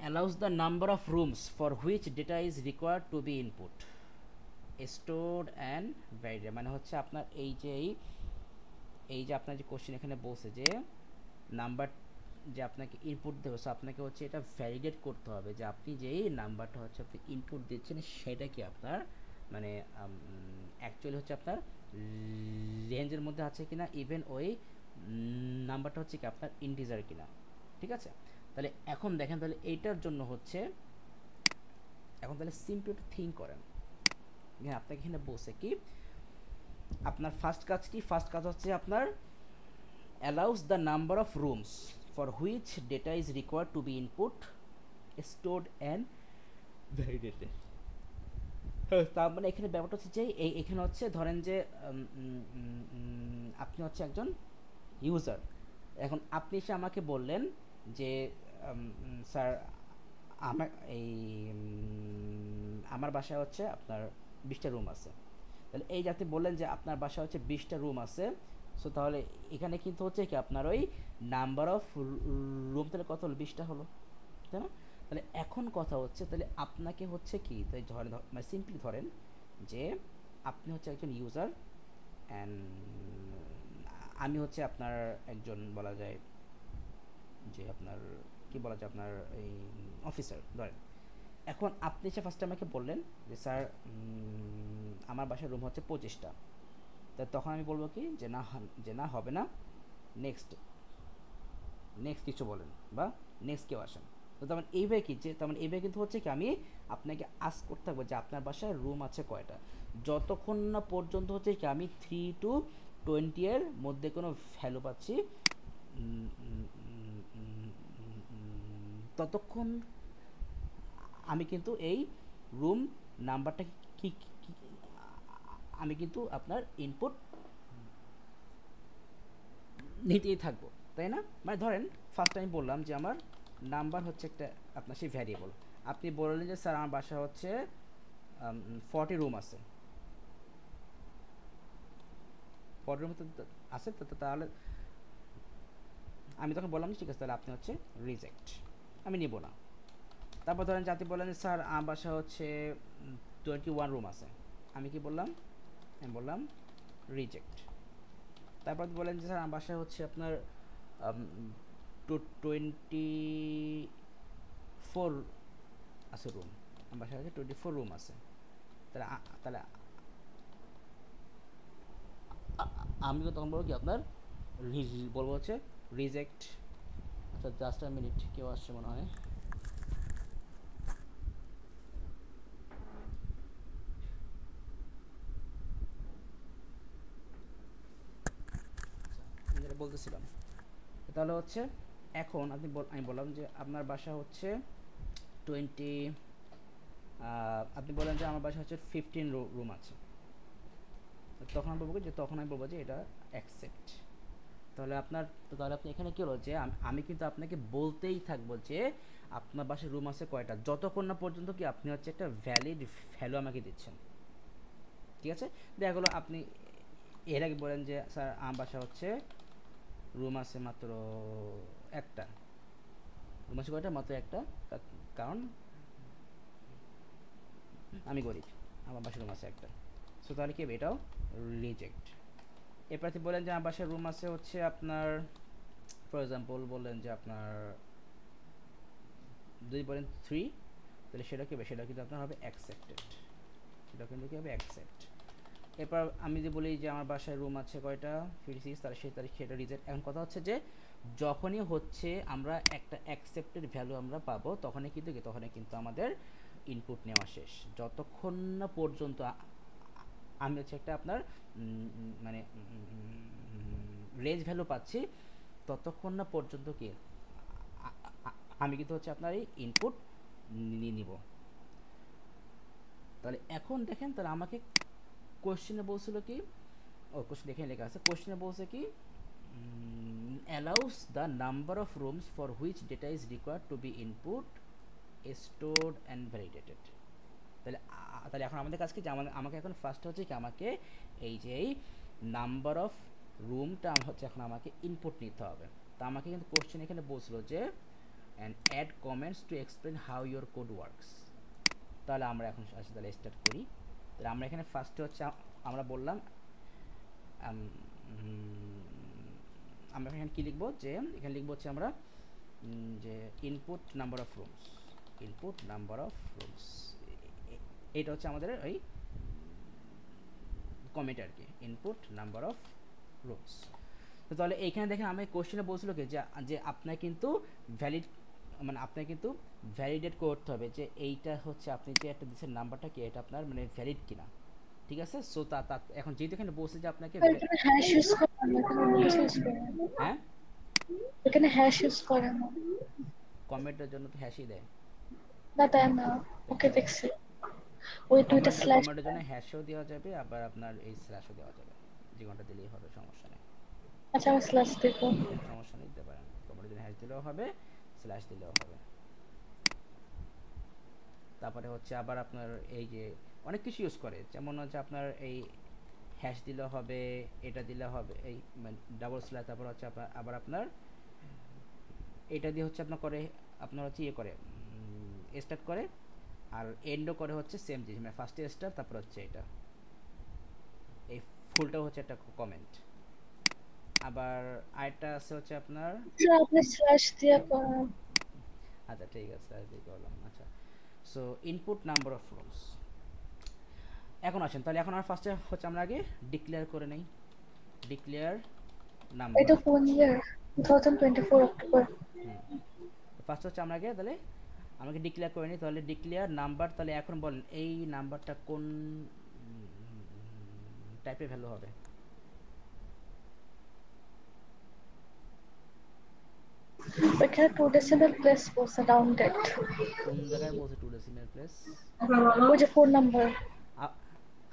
allows the number of rooms for which data is required to be input stored and varied, মানে হচ্ছে আপনার এই যে আপনার যে কোশ্চেন এখানে বলছে যে নাম্বার যে আপনাকে ইনপুট দেবে, সো আপনাকে হচ্ছে এটা ভ্যালিডেট করতে হবে যে আপনি যেই নাম্বারটা হচ্ছে আপনি ইনপুট দিচ্ছেন সেটা কি আপনার মানে অ্যাকচুয়ালি হচ্ছে আপনার রেঞ্জের মধ্যে আছে কিনা, ইভেন ওই নাম্বারটা হচ্ছে কি আপনার ইন্টিজার কিনা। ঠিক আছে, তাহলে এখন দেখেন তাহলে এইটার জন্য হচ্ছে এখন তাহলে সিম্পলি একটু থিঙ্ক করেন। হ্যাঁ, আপনাকে এখানে বলছে কি আপনার ফার্স্ট কাজ কি, ফার্স্ট কাজ হচ্ছে আপনার allows the number of rooms for which data is required to be input stored and validated। তার মানে এখানে ব্যাপারটা হচ্ছে যে এখানে হচ্ছে ধরেন যে আপনি হচ্ছে একজন ইউজার, এখন আপনি এসে আমাকে বললেন যে স্যার আমার আমার বাসায় হচ্ছে আপনার 20টা রুম আছে। তাহলে এই যাতে বললেন যে আপনার বাসায় হচ্ছে 20টা রুম আছে, সো তাহলে এখানে কিন্তু হচ্ছে কি আপনার ওই নাম্বার অফ রুম তাহলে কত হলো, 20টা হলো, তাই না? তাহলে এখন কথা হচ্ছে তাহলে আপনাকে হচ্ছে কি, তাই ধরেন মানে সিম্পলি ধরেন যে আপনি হচ্ছে একজন ইউজার অ্যান্ড আমি হচ্ছে আপনার একজন বলা যায় যে আপনার কি বলা যায় আপনার এই অফিসার ধরেন। এখন আপনি এসে ফার্স্টে আমাকে বললেন যে স্যার আমার বাসার রুম হচ্ছে 25টা। তা তখন আমি বলবো কি যে না হবে না, নেক্সট নেক্সট কিছু বলেন বা নেক্সট কেউ আসেন। তো তেমন এইভাবে কি যে তেমন এইভাবে কিন্তু হচ্ছে কি আমি আপনাকে আস্ক করতে থাকবো যে আপনার বাসায় রুম আছে কয়টা, যতক্ষণ না পর্যন্ত হচ্ছে কি আমি 3 to 20 এর মধ্যে কোনো ভ্যালু পাচ্ছি ততক্ষণ আমি কিন্তু এই রুম নাম্বারটা কি আমি কিন্তু আপনার ইনপুট নিতেই থাকবো, তাই না? মানে ধরেন ফার্স্ট টাইম বললাম যে আমার নাম্বার হচ্ছে একটা আপনার সেই ভ্যারিয়েবল, আপনি বললেন যে স্যার আমার বাসা হচ্ছে 40 রুম আছে, 40 রুম আছে, তাহলে আমি তখন বললাম ঠিক আছে তাহলে আপনি হচ্ছে রিজেক্ট, আমি নিব না। তারপর ধরেন যে আপনি বললেন যে স্যার আমার বাসা হচ্ছে 21 রুম আছে, আমি কি বললাম, আমি বললাম রিজেক্ট। তারপর বলেন যে স্যার আমার বাসায় হচ্ছে আপনার 24 আছে রুম, আমার বাসায় হচ্ছে 24 রুম আছে, তাহলে তাহলে আমিও তখন বলবো কি আপনার বলবো হচ্ছে রিজেক্ট। আচ্ছা জাস্ট আ মিনিট, কেউ আসছে মনে হয়। যেটা বলতেছিলাম তাহলে হচ্ছে এখন আমি বললাম যে আপনার বাসা হচ্ছে 20, আপনি বলেন যে আমার বাসা হচ্ছে 15 রুম আছে, তখন আমি বলবো যে এটা অ্যাকসেপ্ট। তাহলে আপনি এখানে কি হলো যে আমি কিন্তু আপনাকে বলতেই থাকবো যে আপনার বাসায় রুম আছে কয়টা, যতক্ষণ না পর্যন্ত কি আপনি হচ্ছে একটা ভ্যালিড ভ্যালু আমাকে দিচ্ছেন। ঠিক আছে, দেখা গেলো আপনি এর আগে বলেন যে স্যার আমার বাসা হচ্ছে রুম আছে মাত্র একটা, রুম আছে কয়টা? মাত্র একটা, কারণ আমি গরিব, আমার বাসার রুম আছে একটা। সো তাহলে কি হবে? এটাও রিজেক্ট। এ প্রার্থী বলেন যে আমার বাসার রুম আছে হচ্ছে আপনার, ফর এক্সাম্পল বললেন যে আপনার যদি বলেন 3, তাহলে সেটা কি হবে? সেটা কিন্তু আপনার হবে অ্যাকসেপ্টেড, সেটা কিন্তু কি হবে? অ্যাকসেপ্ট। এরপর আমি যদি বলি যে আমার বাসায় রুম আছে কয়টা? 56, তাহলে সেই তারিখ সেটা রিজেক্ট। এখন কথা হচ্ছে যে যখনই হচ্ছে আমরা একটা অ্যাকসেপ্টেড ভ্যালু আমরা পাবো, তখনই কিন্তু আমাদের ইনপুট নেওয়া শেষ। যতক্ষণ না পর্যন্ত আমি হচ্ছে একটা আপনার মানে রেঞ্জ ভ্যালু পাচ্ছি, ততক্ষণ না পর্যন্ত কি আমি কিন্তু হচ্ছে আপনার এই ইনপুট নিব। তাহলে এখন দেখেন, তাহলে আমাকে কোশ্চেনে বলছিল কি, ও কোশ্চেন এখানে লেখা আছে, কোশ্চেনে বলছে কি allows the number of rooms for which data is required to be input, stored and validated। তাহলে তাহলে এখন আমাদের কাছে কি, যে আমাকে এখন ফার্স্ট হচ্ছে কি আমাকে এই যে এই নাম্বার অফ রুমটা হচ্ছে এখন আমাকে ইনপুট নিতে হবে। তা আমাকে কিন্তু কোশ্চেন এখানে বলছিল যে and add comments to explain how your code works. তাহলে আমরা এখন আসি, তাহলে স্টার্ট করি। তাহলে আমরা এখানে ফার্স্টে হচ্ছে আমরা বললাম আমরা এখানে কি লিখবো, যে এখানে লিখবো হচ্ছে আমরা যে input number of rooms, input number of rooms, এটা হচ্ছে আমাদের ওই কমেন্ট আর কি, ইনপুট নাম্বার অফ রুমস। তো তাহলে এইখানে দেখেন আমি কোশ্চেনে বলছিল কি যে আপনার কিন্তু ভ্যালিড, মানে আপনার কিন্তু ভ্যালিডেট করতে হবে যে এইটা হচ্ছে আপনি যে একটা দিচ্ছেন নাম্বারটা কি, এটা আপনার মানে ভ্যালিড কিনা, ঠিক আছে? সো তা এখন যেহেতু এখানে বলছে যে আপনাকে এখানে হ্যাশ ইউজ করে না, এখানে নোটিস ইউজ করে না। হ্যাঁ, এখানে হ্যাশ ইউজ করে না। কমেন্টের জন্য তো হ্যাশই দেয়। না তাই না, ওকে দেখছি ওই দুইটা স্ল্যাশ। কমেন্টের জন্য হ্যাশও দেওয়া যাবে, আবার আপনার এই স্ল্যাশও দেওয়া যাবে, যে কোনটা দিলেই হবে, সমস্যা নেই। আচ্ছা আমি স্ল্যাশ দেখো। সমস্যা নেই, দিতে পারেন, কমেন্টের জন্য হ্যাশ দিলেও হবে, স্ল্যাশ দিলেও হবে। তারপরে হচ্ছে আবার আপনার এই যে অনেক কিছু ইউজ করে, যেমন হচ্ছে আপনার এই হ্যাশ দিলেও হবে, এটা দিলে হবে, এই ডাবল স্ল্যাশ, তারপর হচ্ছে আপনার আবার আপনার এটা দিয়ে হচ্ছে আপনার করে, আপনার হচ্ছে ইয়ে করে স্টার্ট করে, আর এন্ডও করে হচ্ছে সেম জিনিস, মানে ফার্স্টে স্টার, তারপর হচ্ছে এটা, এই ফুলটা হচ্ছে একটা কমেন্ট। আবার আরেকটা আছে হচ্ছে আপনার, আচ্ছা আপনি স্ল্যাশ দিয়ে করেন। আচ্ছা ঠিক আছে আর দিয়ে করলাম। আচ্ছা, so input number of rooms. এখন আসেন, তাহলে এখন আর ফার্স্টে হচ্ছে আমরা আগে ডিক্লেয়ার করে নেই, ডিক্লেয়ার নাম্বার। এটা কোন ইয়ার? 2024 অক্টোবর। ফার্স্ট হচ্ছে আমরা আগে তাহলে আমাকে ডিক্লেয়ার করে নিই। তাহলে ডিক্লেয়ার নাম্বার, তাহলে এখন বলেন এই নাম্বারটা কোন টাইপের ভ্যালু হবে? এখানে 2 ডেসিমেল প্লেস বলছে রাউন্ডেড। কোন জায়গায় বলছে 2 ডেসিমেল প্লেস? ওই যে ফোন নাম্বার।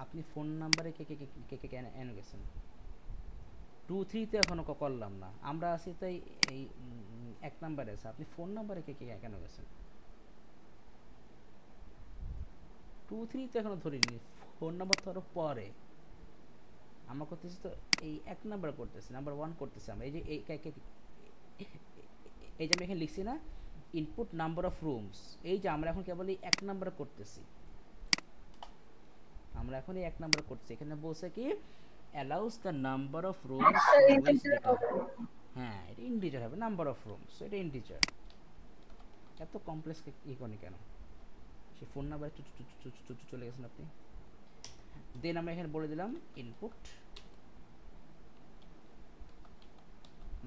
আপনি ফোন নাম্বারে কে কে কে কে কে কেন গেছেন? 2 3 তে এখনো করলাম না, আমরা আছি তাই এই 1 নাম্বারে আছে, আপনি ফোন নাম্বারে কে কে কেন গেছেন? 2 3 তে এখনো ধরিনি, ফোন নাম্বার তো আরো পরে। আমরা করতেছি তো এই 1 নাম্বার করতেছি, নাম্বার 1 করতেছি আমরা। এই যে এই যে আমি এখানে লিখছি না ইনপুট নাম্বার অফ রুমস, এই যে আমরা এখন কেবল এই 1 নাম্বার করতেছি, আমরা এখন এই 1 নাম্বার করতেছি। এখানে বলছে কি allows the number of rooms for which data, হ্যাঁ এটা ইন্টিজার হবে, নাম্বার অফ রুমস এটা ইন্টিজার। এত কমপ্লেক্স ই করেন কেন? সে ফোন নাম্বার চলে গেছেন আপনি। দেন আমরা এখানে বলে দিলাম ইনপুট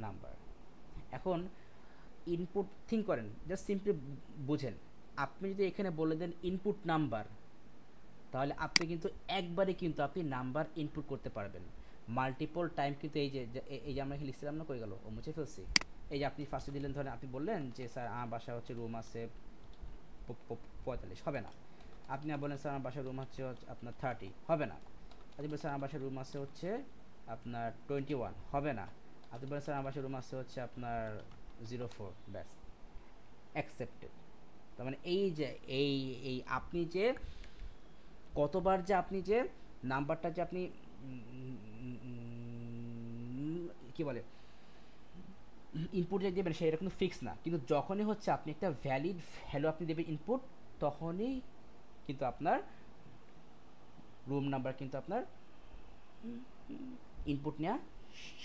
নাম্বার। এখন ইনপুট থিঙ্ক করেন, জাস্ট সিম্পলি বুঝেন, আপনি যদি এখানে বলে দেন ইনপুট নাম্বার, তাহলে আপনি কিন্তু একবারে কিন্তু আপনি নাম্বার ইনপুট করতে পারবেন। মাল্টিপল টাইম কিন্তু এই যে আমরা এখানে লিখছিলাম না, কই গেল, ও মুছে ফেলছি। এই যে আপনি ফার্স্টে দিলেন, ধরেন আপনি বললেন যে স্যার আমার বাসায় হচ্ছে রুম আছে 45, হবে না। আপনি বলেন স্যার আমার বাসায় রুম হচ্ছে আপনার 30, হবে না। আপনি বলেন স্যার আমার বাসায় রুম আছে হচ্ছে আপনার 21, হবে না। আপনি বলেন স্যার আমার বাসায় রুম আছে হচ্ছে আপনার 04, ব্যাস অ্যাকসেপ্টেড। তার মানে এই যে এই এই আপনি যে কতবার যে আপনি যে নাম্বারটা যে আপনি কি বলে ইনপুট যে দেবেন সেটা কিন্তু ফিক্স না, কিন্তু যখনই হচ্ছে আপনি একটা ভ্যালিড ভ্যালু আপনি দেবেন ইনপুট, তখনই কিন্তু আপনার রুম নাম্বার কিন্তু আপনার ইনপুট নেওয়া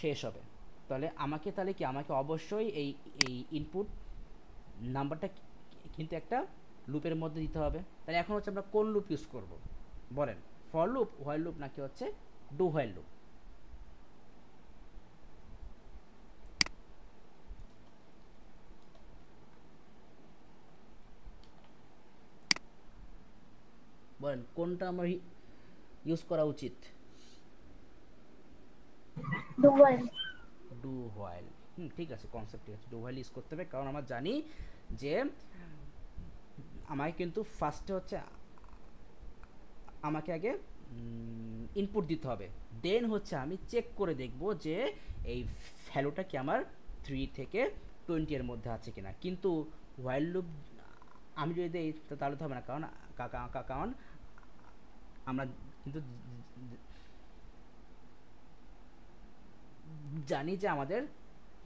শেষ হবে। তাহলে আমাকে অবশ্যই এই এই ইনপুট নাম্বারটা কিন্তু একটা লুপের মধ্যে দিতে হবে। তাহলে এখন হচ্ছে আমরা কোন লুপ ইউজ করব বলেন, ফর লুপ, হোয়াইল লুপ, নাকি হচ্ছে ডু হোয়াইল লুপ? বলেন কোনটা আমার ইউজ করা উচিত? Do while. Do while. ঠিক আছে, কনসেপ্ট ঠিক আছে, ডু হোয়াইল ইউজ করতে হবে, কারণ আমরা জানি যে আমাকে কিন্তু ফার্স্টে হচ্ছে আমাকে আগে ইনপুট দিতে হবে, দেন হচ্ছে আমি চেক করে দেখব যে এই ভ্যালুটা কি আমার 3 থেকে 20 এর মধ্যে আছে কিনা। কিন্তু হোয়াইল লুপ আমি যদি দিই তাহলে তো হবে না, কারণ আমরা কিন্তু জানি যে আমাদের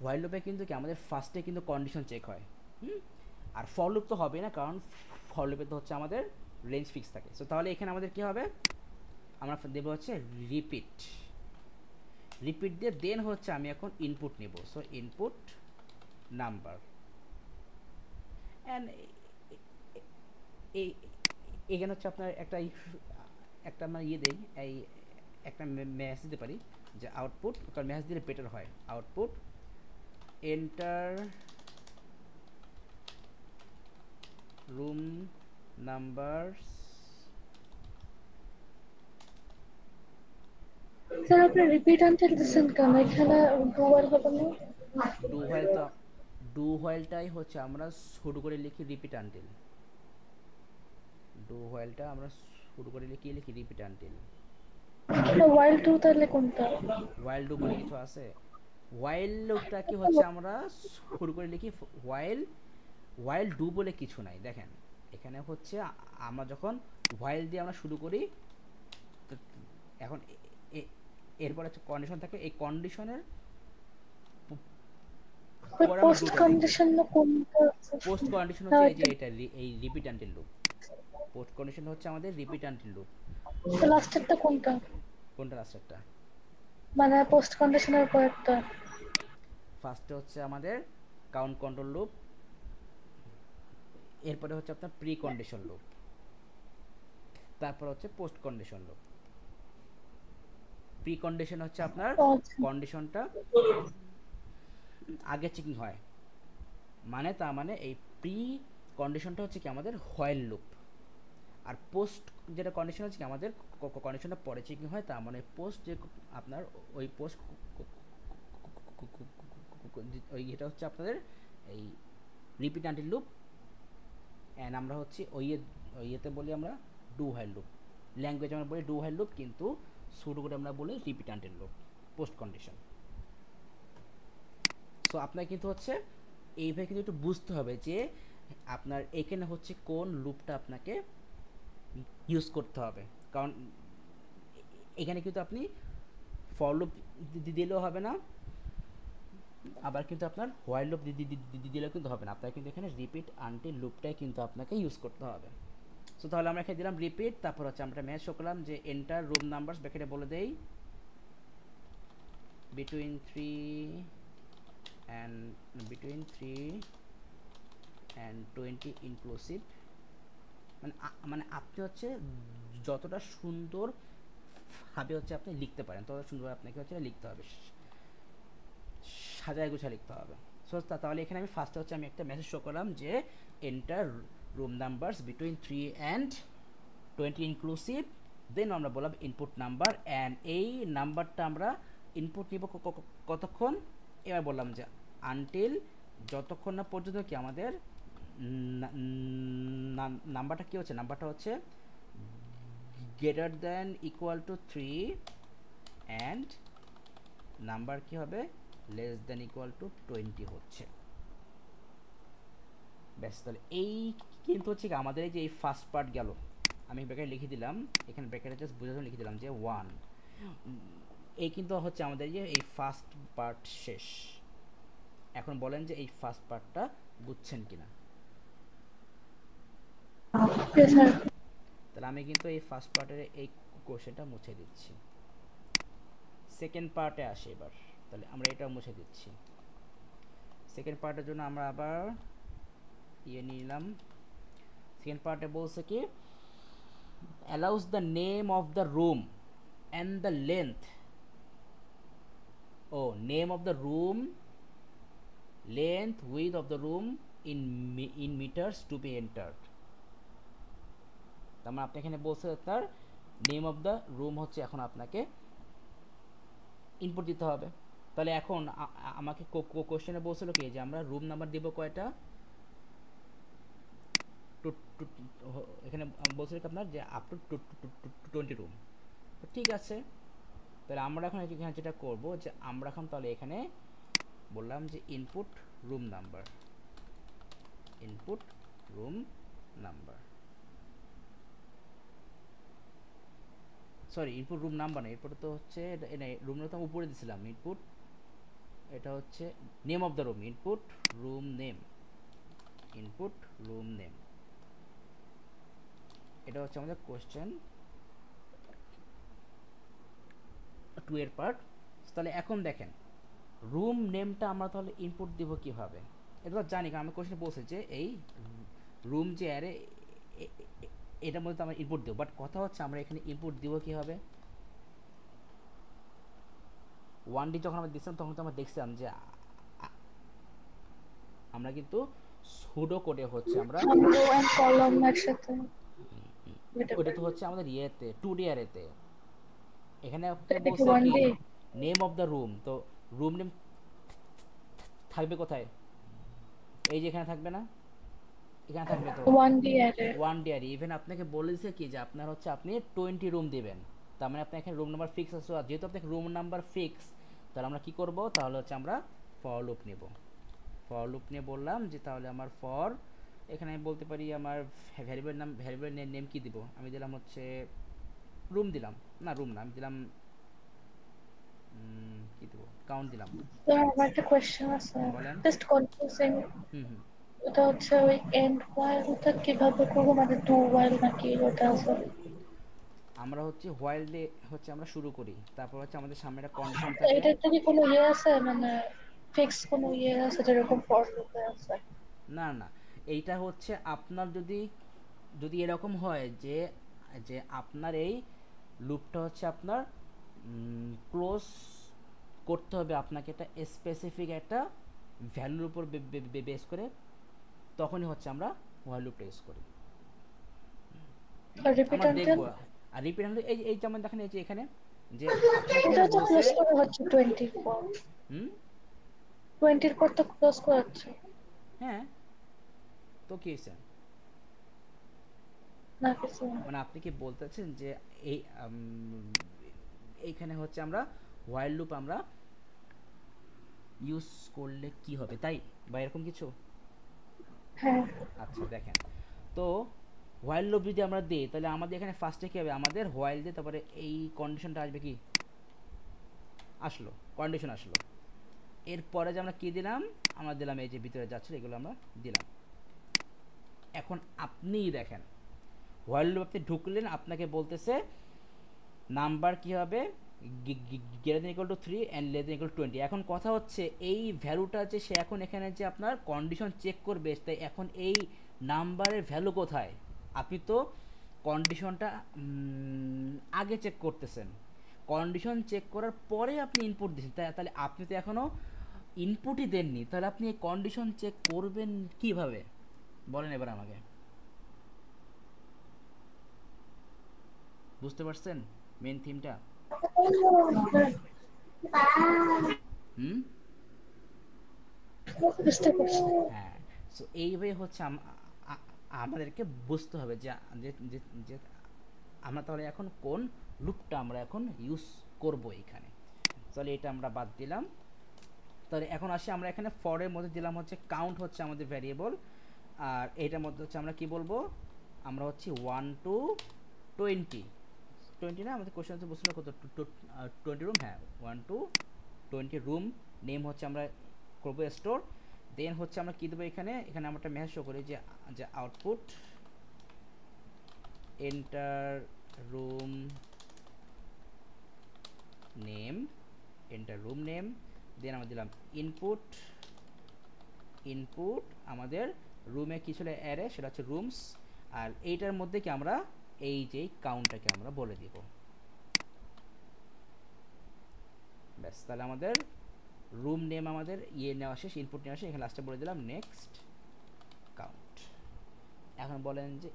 হোয়াইল লুপে কিন্তু কি আমাদের ফার্স্টে কিন্তু কন্ডিশন চেক হয়। হুম আর ফর লুপ তো হবে না, কারণ ফর লুপে তো হচ্ছে আমাদের রেঞ্জ ফিক্স থাকে। সো তাহলে এখানে আমাদের কি হবে, আমরা দেবো হচ্ছে রিপিট, রিপিট দিয়ে দেন হচ্ছে আমি এখন ইনপুট নিব। সো ইনপুট নাম্বার, অ্যান্ড এই এখানে হচ্ছে আপনার একটা আমরা দেই, এই একটা মেসেজ দিতে পারি যে আউটপুট, কারণ মেসেজ দিলে বেটার হয়। Output enter room numbers. Sir আপনি রিপিট আনতে দিচ্ছেন কেন? এখানে ডু হোয়াইল হবে না? ডু হোয়াইল তো ডু হোয়াইলটাই হচ্ছে আমরা শুরু করে লিখি রিপিট আনটিল। ডু হোয়াইলটা আমরা শুরু করে লিখি রিপিট আনটিল। হোয়াইল টু তাহলে কোনটা? হোয়াইল ডু বলে কিছু আছে? হোয়াইল লুপটা কি হচ্ছে আমরা শুরু করে লিখি হোয়াইল, হোয়াইল ডু বলে কিছু নাই। দেখেন এখানে হচ্ছে আমরা যখন হোয়াইল দিয়ে আমরা শুরু করি, এখন এরপর হচ্ছে কন্ডিশন থাকে, এই কন্ডিশনের পরে আমরা পোস্ট ডুটা লিখি। কন্ডিশন না কোনটা? পোস্ট কন্ডিশন না হচ্ছে এই যে এটা এটা, এই repeat until loop. Post condition হচ্ছে আমাদের রিপিট আনটিল লুপ। লাস্টেরটা কোনটা? কোনটা লাস্টেরটা? মানে পোস্ট কন্ডিশনের পরেরটা। ফার্স্টে হচ্ছে আমাদের কাউন্ট কন্ট্রোল লুপ, এরপরে হচ্ছে আপনার প্রি কন্ডিশন লুপ, তারপর হচ্ছে post condition loop. Pre condition হচ্ছে আপনার আচ্ছা। কন্ডিশনটা আগে চেকিং হয়, মানে তার মানে এই প্রি কন্ডিশনটা হচ্ছে কি আমাদের হোয়াইল লুপ। আর পোস্ট যেটা কন্ডিশন হচ্ছে কি আমাদের কন্ডিশনটা পরে চেকিং হয়, তার মানে পোস্ট যে আপনার ওই পোস্ট ওই এটা হচ্ছে আপনাদের এই রিপিট আনটিল লুপ। অ্যান্ড আমরা হচ্ছে ওই ইয়েতে বলি আমরা ডু হোয়াইল লুপ। ল্যাঙ্গুয়েজ আমরা বলি ডু হোয়াইল লুপ, কিন্তু শুরু করে আমরা বলি repeat until loop, post condition. So আপনার কিন্তু হচ্ছে এইভাবে কিন্তু একটু বুঝতে হবে যে আপনার এখানে হচ্ছে কোন লুপটা আপনাকে ইউজ করতে হবে, কারণ এখানে কিন্তু আপনি ফর লুপ দিলেও হবে না, আবার কিন্তু আপনার হোয়াইল লুপ দিলেও কিন্তু হবে না। আপনার কিন্তু এখানে রিপিট আনটিল লুপটাই কিন্তু আপনাকে ইউজ করতে হবে। সো তাহলে আমরা এখানে দিলাম রিপিট, তারপর হচ্ছে আমরা ম্যাচ শো করলাম যে এন্টার রুম নাম্বারস, ব্র্যাকেটে বলে দেই বিটুইন 3 and 20 ইনক্লুসিভ। মানে আপনি হচ্ছে যতটা সুন্দর ভাবে হচ্ছে আপনি লিখতে পারেন ততটা সুন্দর আপনাকে হচ্ছে লিখতে হবে, সাজায় গুছায় লিখতে হবে। সো তাহলে এখানে আমি ফার্স্টে হচ্ছে আমি একটা মেসেজ শো করলাম যে enter room numbers between 3 and 20 inclusive, then আমরা বললাম ইনপুট নাম্বার, অ্যান্ড এই নাম্বারটা আমরা ইনপুট নিব কতক্ষণ, এবার বললাম যে আনটিল, যতক্ষণ না পর্যন্ত কি আমাদের নাম্বারটা কী হচ্ছে, নাম্বারটা হচ্ছে greater than equal to 3 and number কি হবে লেস দ্যান ইকুয়াল টু 20 হচ্ছে। ব্যাস, তাহলে এই কিন্তু হচ্ছে কি আমাদের এই যে এই ফার্স্ট পার্ট গেল, আমি ব্র্যাকেটে লিখে দিলাম, এখানে ব্র্যাকেটে জাস্ট বোঝার জন্য লিখে দিলাম যে 1, এই কিন্তু হচ্ছে আমাদের যে এই ফার্স্ট পার্ট শেষ। এখন বলেন যে এই ফার্স্ট পার্টটা বুঝছেন কিনা। Yes, sir. তাহলে আমি কিন্তু এই ফার্স্ট পার্টের এই কোশ্চেনটা মুছে দিচ্ছি। সেকেন্ড পার্টে আসি এবার, তাহলে আমরা এটা মুছে দিচ্ছি। সেকেন্ড পার্টের জন্য আমরা আবার নিলাম। সেকেন্ড পার্টে বলছে কি allows the name of the room and the length, name of the room, length, width of the room in meters to be entered। তার মানে আপনি এখানে বলছে তার নেম অফ দ্য রুম হচ্ছে এখন আপনাকে ইনপুট দিতে হবে। তাহলে এখন আমাকে কোশ্চেনে বলছিল কি যে আমরা রুম নাম্বার দিব কয়টা, এখানে বলছিল কি আপনার যে আপ টু 20 রুম। তো ঠিক আছে, তাহলে আমরা এখন এখানে যেটা করব যে আমরা এখন তাহলে এখানে বললাম যে input room number, input room number, sorry input room number না, এরপরে তো হচ্ছে রুমটা তো উপরে দিছিলাম ইনপুট, এটা হচ্ছে name of the room, input room name, input room name. এটা হচ্ছে আমাদের কোশ্চেন 2 এর পার্ট। তাহলে এখন দেখেন রুম নেমটা আমরা তাহলে ইনপুট দিব কিভাবে, এটা তো জানি কারণ আমি কোশ্চেনে বলছি যে এই রুম যে অ্যারে এটার মধ্যে তো আমরা ইনপুট দেবো, বাট কথা হচ্ছে আমরা এখানে ইনপুট দিব কীভাবে। 1D যখন আমরা দিচ্ছিলাম তখন তো আমরা দেখছিলাম যে আমরা কিন্তু সুডো কোডে হচ্ছে আমরা রো এন্ড কলাম একসাথে, ওটা তো হচ্ছে আমাদের ইয়েতে 2D অ্যারেতে। এখানে এটা কি বলছে ওয়ান কি day? Name of the room, তো রুম নেম থাকবে কোথায়, এই যে এখানে থাকবে না, এখানে থাকবে তো one day array. 1D array. Even আপনাকে বলেছে কি যে আপনার হচ্ছে আপনি 20 রুম দিবেন, তার মানে আপনার এখানে রুম নাম্বার ফিক্স আছে, আর যেহেতু আপনাকে রুম নাম্বার ফিক্স তাহলে আমরা কি করব, তাহলে হচ্ছে আমরা ফর লুপ নেব। ফর লুপ নিয়ে বললাম যে তাহলে আমার ফর এখানে আমি বলতে পারি আমার ভ্যারিয়েবল নেম কি দিব, আমি দিলাম হচ্ছে রুম দিলাম, না রুম না আমি দিলাম কি দেবো কাউন্ট দিলাম। স্যার আমার একটা কোয়েশ্চেন আছে, বলেন। Just confusing. হুম হুম ওটা হচ্ছে ওই এন্ড ওয়াইল, ওটা কিভাবে করবো, মানে ডু ওয়াইল নাকি ওটা আছে? আমরা হচ্ছে হোয়াইল দিয়ে হচ্ছে আমরা শুরু করি, তারপর হচ্ছে আমাদের সামনে একটা কন্ডিশন থাকে। এটাতে কি কোনো ইয়ে আছে, মানে ফিক্স কোনো ইয়ে আছে যেরকম ফর লুপে আছে? না না, এইটা হচ্ছে আপনার যদি যদি এরকম হয় যে যে আপনার এই লুপটা হচ্ছে আপনার ক্লোজ করতে হবে আপনাকে একটা স্পেসিফিক একটা ভ্যালুর উপর বেস করে, তখনই হচ্ছে আমরা হোয়াইল লুপটা ইউজ করি। রিপিট আমরা আনটিল? দেখবো। আর রিপিট হলে এই যেমন দেখেন এই যে এখানে যে আপনাকে ওটা এখানে তো বলছে ক্লোজ করা হচ্ছে 20 পর, হুম 20 পর তো ক্লোজ করা হচ্ছে হ্যাঁ, তো কি হয়েছে, না কিছু না। মানে আপনি কি বলতেছেন যে এই এইখানে হচ্ছে আমরা হোয়াইল লুপ আমরা ইউজ করলে কি হবে তাই, বা এরকম কিছু। হ্যাঁ, আচ্ছা দেখেন, তো হোয়াইল লুপ যদি আমরা দিই তাহলে আমাদের এখানে ফার্স্টে কী হবে, আমাদের হোয়াইল দিয়ে তারপরে এই কন্ডিশনটা আসবে, কি আসলো, কন্ডিশন আসলো। এরপরে যে আমরা কী দিলাম, আমরা দিলাম এই যে ভিতরে যাচ্ছিল এগুলো আমরা দিলাম। এখন আপনিই দেখেন হোয়াইল লুপ আপনি ঢুকলেন, আপনাকে বলতেছে নাম্বার কি হবে greater than equal to 3 and less than equal to 20। এখন কথা হচ্ছে এই ভ্যালুটা যে সে এখন এখানে যে আপনার কন্ডিশন চেক করবে, তাই এখন এই নাম্বারের ভ্যালু কোথায়, আপনি তো কন্ডিশনটা আগে চেক করতেছেন, কন্ডিশন চেক করার পরে আপনি ইনপুট দিচ্ছেন, তাহলে আপনি তো এখনও ইনপুটই দেননি, তাহলে আপনি এই কন্ডিশন চেক করবেন কিভাবে বলেন এবার আমাকে, বুঝতে পারছেন মেন থিমটা। হুম বুঝতে পারছি। হ্যাঁ, সো এইভাবে হচ্ছে আমাদেরকে বুঝতে হবে যে যে যে যে আমরা তাহলে এখন কোন লুপটা আমরা এখন ইউজ করব এইখানে। তাহলে এটা আমরা বাদ দিলাম। তাহলে এখন আসি আমরা এখানে ফরের মধ্যে দিলাম হচ্ছে কাউন্ট হচ্ছে আমাদের ভ্যারিয়েবল, আর এইটার মধ্যে হচ্ছে আমরা কি বলবো, আমরা হচ্ছে 1 to 20 20 না, আমাদের কোশ্চেন তো বলছিল কত 20 রুম, হ্যাঁ 1 to 20 রুম। নেম হচ্ছে আমরা করব স্টোর। দেন হচ্ছে আমরা কি দেবো এখানে, এখানে আমরা একটা মেসেজ শো করি যে যে output enter room name, enter room name. Then আমরা দিলাম ইনপুট, ইনপুট আমাদের রুমে কি ছিল অ্যারে, সেটা হচ্ছে রুমস। আর এইটার মধ্যে কি আমরা এই যে কাউন্টটাকে আমরা বলে দিব। ব্যাস, তাহলে আমাদের রুম নেম আমাদের ইয়ে নেওয়া শেষ, ইনপুট নেওয়া শেষ। এখানে লাস্টে বলে দিলাম নেক্সট কাউন্ট। এখন বলেন যে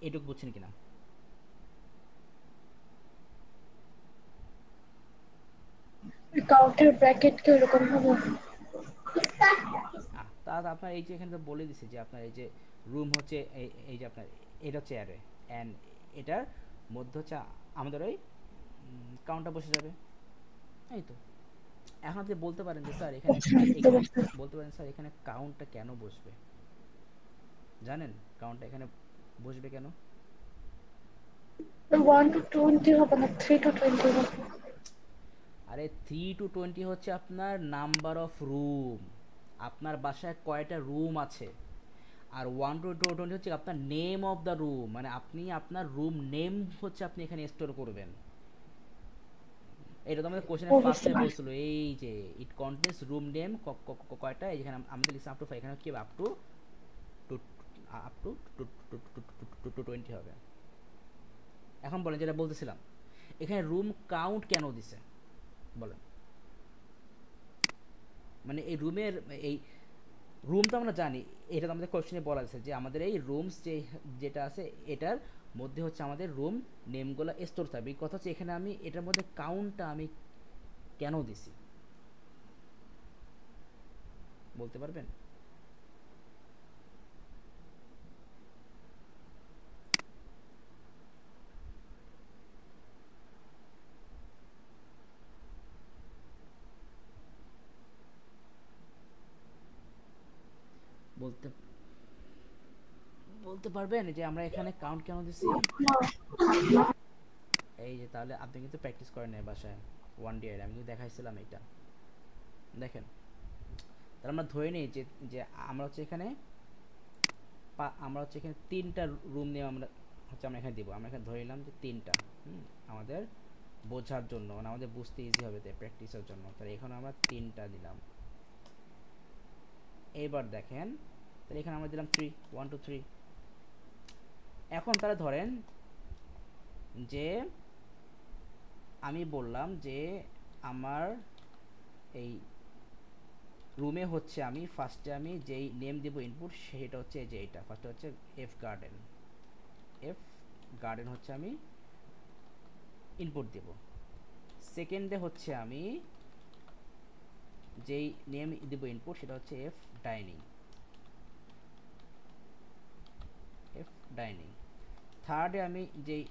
এটুকু বুঝছেন কিনা। কাউন্টের ব্র্যাকেট কি এরকম হবে? তা আপনার এই যে এখানে তো বলে দিছে যে আপনার এই যে রুম হচ্ছে এই যে আপনার এটা হচ্ছে অ্যারে, অ্যান্ড এটার মধ্যে হচ্ছে আমাদের ওই কাউন্টটা বসে যাবে। এই তো। এখন আপনি বলতে পারেন যে স্যার এখানে এখানে বলতে পারেন স্যার এখানে কাউন্টটা কেন বসবে, জানেন কাউন্টটা এখানে বসবে কেন? 1 to 20 হবে না, 3 to 20 হবে। আরে 3 to 20 হচ্ছে আপনার নাম্বার অফ রুম, আপনার বাসায় কয়টা রুম আছে। আর 1 to 20 হচ্ছে আপনার নেম অফ দ্য রুম, মানে আপনি আপনার রুম নেম হচ্ছে আপনি এখানে স্টোর করবেন। এটা তো আমাদের কোশ্চেনে ফার্স্টে বলছিল এই যে ইট কন্টেন্স রুম নেম কয়টা, এই যেখানে আমাদের লিখছে আপ টু 5, এখানে কি আপ টু আপ টু 20 হবে। এখন বলেন যেটা বলতেছিলাম, এখানে রুম কাউন্ট কেন দিছে বলেন। মানে এই রুমের এই রুম তো আমরা জানি, এটা তো আমাদের কোশ্চেনে বলা আছে যে আমাদের এই রুমস যেটা আছে এটার মধ্যে হচ্ছে আমাদের রুম নেমগুলো স্টোর থাকবে। কথা হচ্ছে এখানে আমি এটার মধ্যে কাউন্টটা আমি কেন দিছি বলতে পারবেন? বলতে বলতে পারবেন যে আমরা এখানে কাউন্ট কেন দিছি? এই যে তাহলে আপনি কিন্তু প্র্যাকটিস করেন না বাসায় 1 ডে, আমি কিন্তু দেখাইছিলাম এটা দেখেন। তাহলে আমরা ধরে নিই যে যে আমরা হচ্ছে এখানে আমরা হচ্ছে এখানে 3টা রুম নিয়ে আমরা হচ্ছে আমরা এখানে দিব। আমরা এখানে ধরে নিলাম যে 3টা, আমাদের বোঝার জন্য, মানে আমাদের বুঝতে ইজি হবে তাই প্র্যাকটিসের জন্য। তাহলে এখানে আমরা 3টা দিলাম। এবার দেখেন তাহলে এখানে আমরা দিলাম 3, 1 2 3। এখন তাহলে ধরেন যে আমি বললাম যে আমার এই রুমে হচ্ছে আমি ফার্স্টে আমি যেই নেম দিব ইনপুট সেটা হচ্ছে এই যে এইটা ফার্স্টে হচ্ছে এফ গার্ডেন, এফ গার্ডেন হচ্ছে আমি ইনপুট দেব। সেকেন্ডে হচ্ছে আমি যেই নেম দিব ইনপুট সেটা হচ্ছে এফ ডাইনিং, এফ ডাইনিং। থার্ডে আমি যেই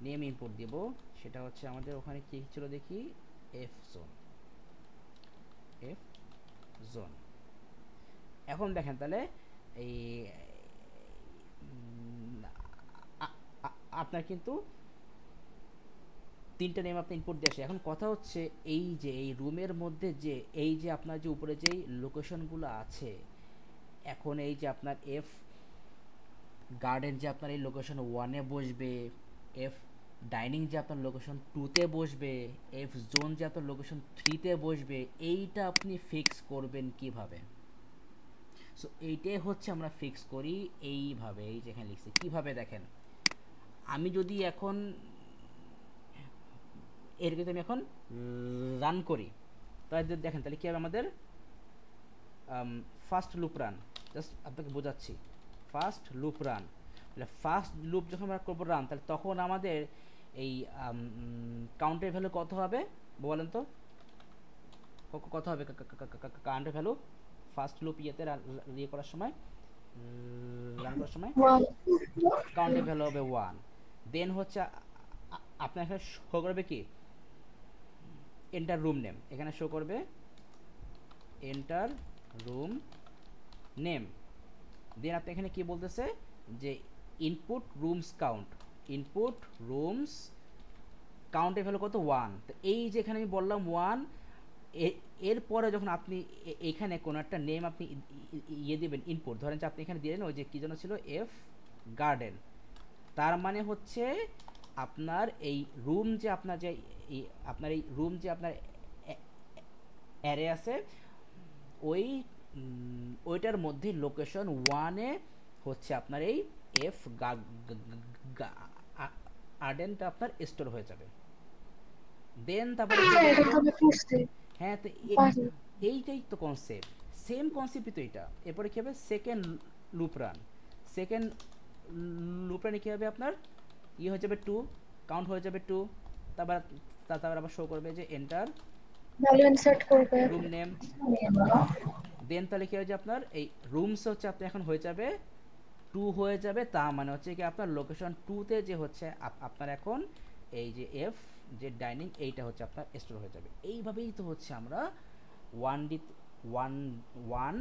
নেম ইনপুট দিব সেটা হচ্ছে আমাদের ওখানে কি ছিল দেখি, এফ জোন, এফ জোন। এখন দেখেন তাহলে এই আপনার কিন্তু 3টা নেম আপনি ইনপুট দিয়ে আসে। এখন কথা হচ্ছে এই যে এই রুমের মধ্যে যে এই যে আপনার যে উপরে যেই লোকেশনগুলো আছে, এখন এই যে আপনার এফ গার্ডেন যে আপনার এই লোকেশন 1-এ বসবে, এফ ডাইনিং যে আপনার লোকেশন 2-তে বসবে, এফ জোন যে আপনার লোকেশন 3-তে বসবে, এইটা আপনি ফিক্স করবেন কিভাবে? সো এইটাই হচ্ছে আমরা ফিক্স করি এইভাবে, এই যে এখানে লিখছি কিভাবে দেখেন। আমি যদি এখন এর কিন্তু আমি এখন রান করি তাহলে দেখেন তাহলে কী হবে আমাদের ফার্স্ট লুপ রান, জাস্ট আপনাকে বোঝাচ্ছি। ফার্স্ট লুপ রান, তাহলে ফার্স্ট লুপ যখন আমরা করবো রান তাহলে তখন আমাদের এই কাউন্টের ভ্যালু কত হবে বলেন তো, কত হবে কাউন্টের ভ্যালু ফার্স্ট লুপ ইয়েতে ইয়ে করার সময়, রান করার সময় কাউন্টের ভ্যালু হবে 1। দেন হচ্ছে আপনার এখানে শো করবে কি এন্টার রুম নেম, এখানে শো করবে এন্টার রুম নেম। দেন আপনি এখানে কি বলতেছে যে input rooms count, input rooms কাউন্টের ভ্যালু কত 1। তো এই যে এখানে আমি বললাম 1, এরপরে যখন আপনি এখানে কোনো একটা নেম আপনি ইয়ে দেবেন ইনপুট, ধরেন যে আপনি এখানে দিলেন ওই যে কী যেন ছিল এফ গার্ডেন, তার মানে হচ্ছে আপনার এই রুম যে আপনার যে আপনার এই রুম যে আপনার অ্যারে আছে ওই ওইটার মধ্যে লোকেশন 1-এ হচ্ছে আপনার এই এফ গার্ডেনটা আপনার স্টোর হয়ে যাবে। দেন তারপরে কি হ্যাঁ, এটা বলতো, তো আমি করছি। হ্যাঁ তো পারি। এইটাই তো কনসেপ্ট, সেম কনসেপ্টই তো এটা। এরপরে কী হবে second loop run, second loop রানে কী হবে আপনার ইয়ে হয়ে যাবে 2, কাউন্ট হয়ে যাবে 2, তারপর তারপর আবার শো করবে যে এন্টার ভ্যালু ইনসার্ট করবে। Room name. দেন তাহলে কী হয়ে যাবে আপনার এই রুমস হচ্ছে আপনি এখন হয়ে যাবে 2 হয়ে যাবে, তা মানে হচ্ছে কি আপনার লোকেশন 2-তে যে হচ্ছে আপনার এখন এই যে এফ যে ডাইনিং এইটা হচ্ছে আপনার স্টোর হয়ে যাবে। এইভাবেই তো হচ্ছে আমরা 1D ওয়ান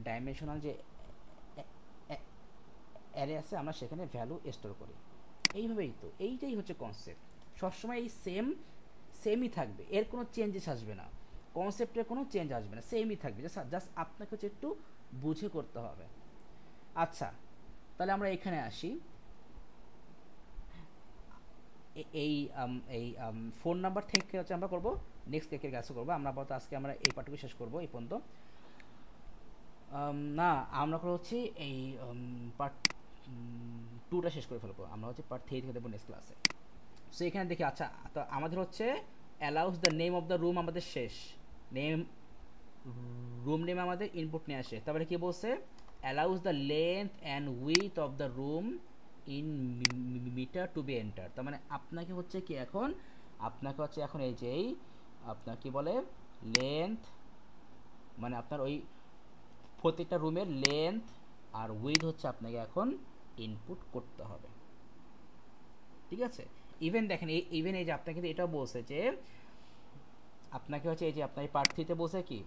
ডাইমেনশনাল যে অ্যারে আছে আমরা সেখানে ভ্যালু স্টোর করি। এইভাবেই তো, এইটাই হচ্ছে কনসেপ্ট, সবসময় এই সেমই থাকবে, এর কোনো চেঞ্জেস আসবে না, কনসেপ্টের কোনো চেঞ্জ আসবে না, সেমই থাকবে, জাস্ট আপনাকে হচ্ছে একটু বুঝে করতে হবে। আচ্ছা, তাহলে আমরা এখানে আসি। এই ফোন নাম্বার থেকে হচ্ছে আমরা করবো নেক্সট কেকের কাছে করবো। আমরা আপাতত আজকে আমরা এই পার্টটুকু শেষ করবো এই পর্যন্ত। না, আমরা করে হচ্ছে এই পার্ট 2টা শেষ করে ফেলবো, আমরা হচ্ছে পার্ট 3 থেকে দেবো নেক্সট ক্লাসে। সো এখানে দেখি, আচ্ছা তো আমাদের হচ্ছে allows the name of the room আমাদের শেষ, নেম রুম নেম আমাদের ইনপুট নিয়ে আসে। তারপরে কি বলছে allows the length and width of the room in metre to be enter. তার মানে আপনাকে হচ্ছে কি এখন আপনাকে হচ্ছে এখন এই যে এই আপনার কি বলে লেন্থ, মানে আপনার ওই প্রত্যেকটা রুমের লেন্থ আর উইথ হচ্ছে আপনাকে এখন ইনপুট করতে হবে, ঠিক আছে। ইভেন দেখেন ইভেন এই যে আপনাকে কিন্তু এটাও বলছে যে আপনাকে হচ্ছে এই যে আপনার পার্ট 3-তে বলছে কি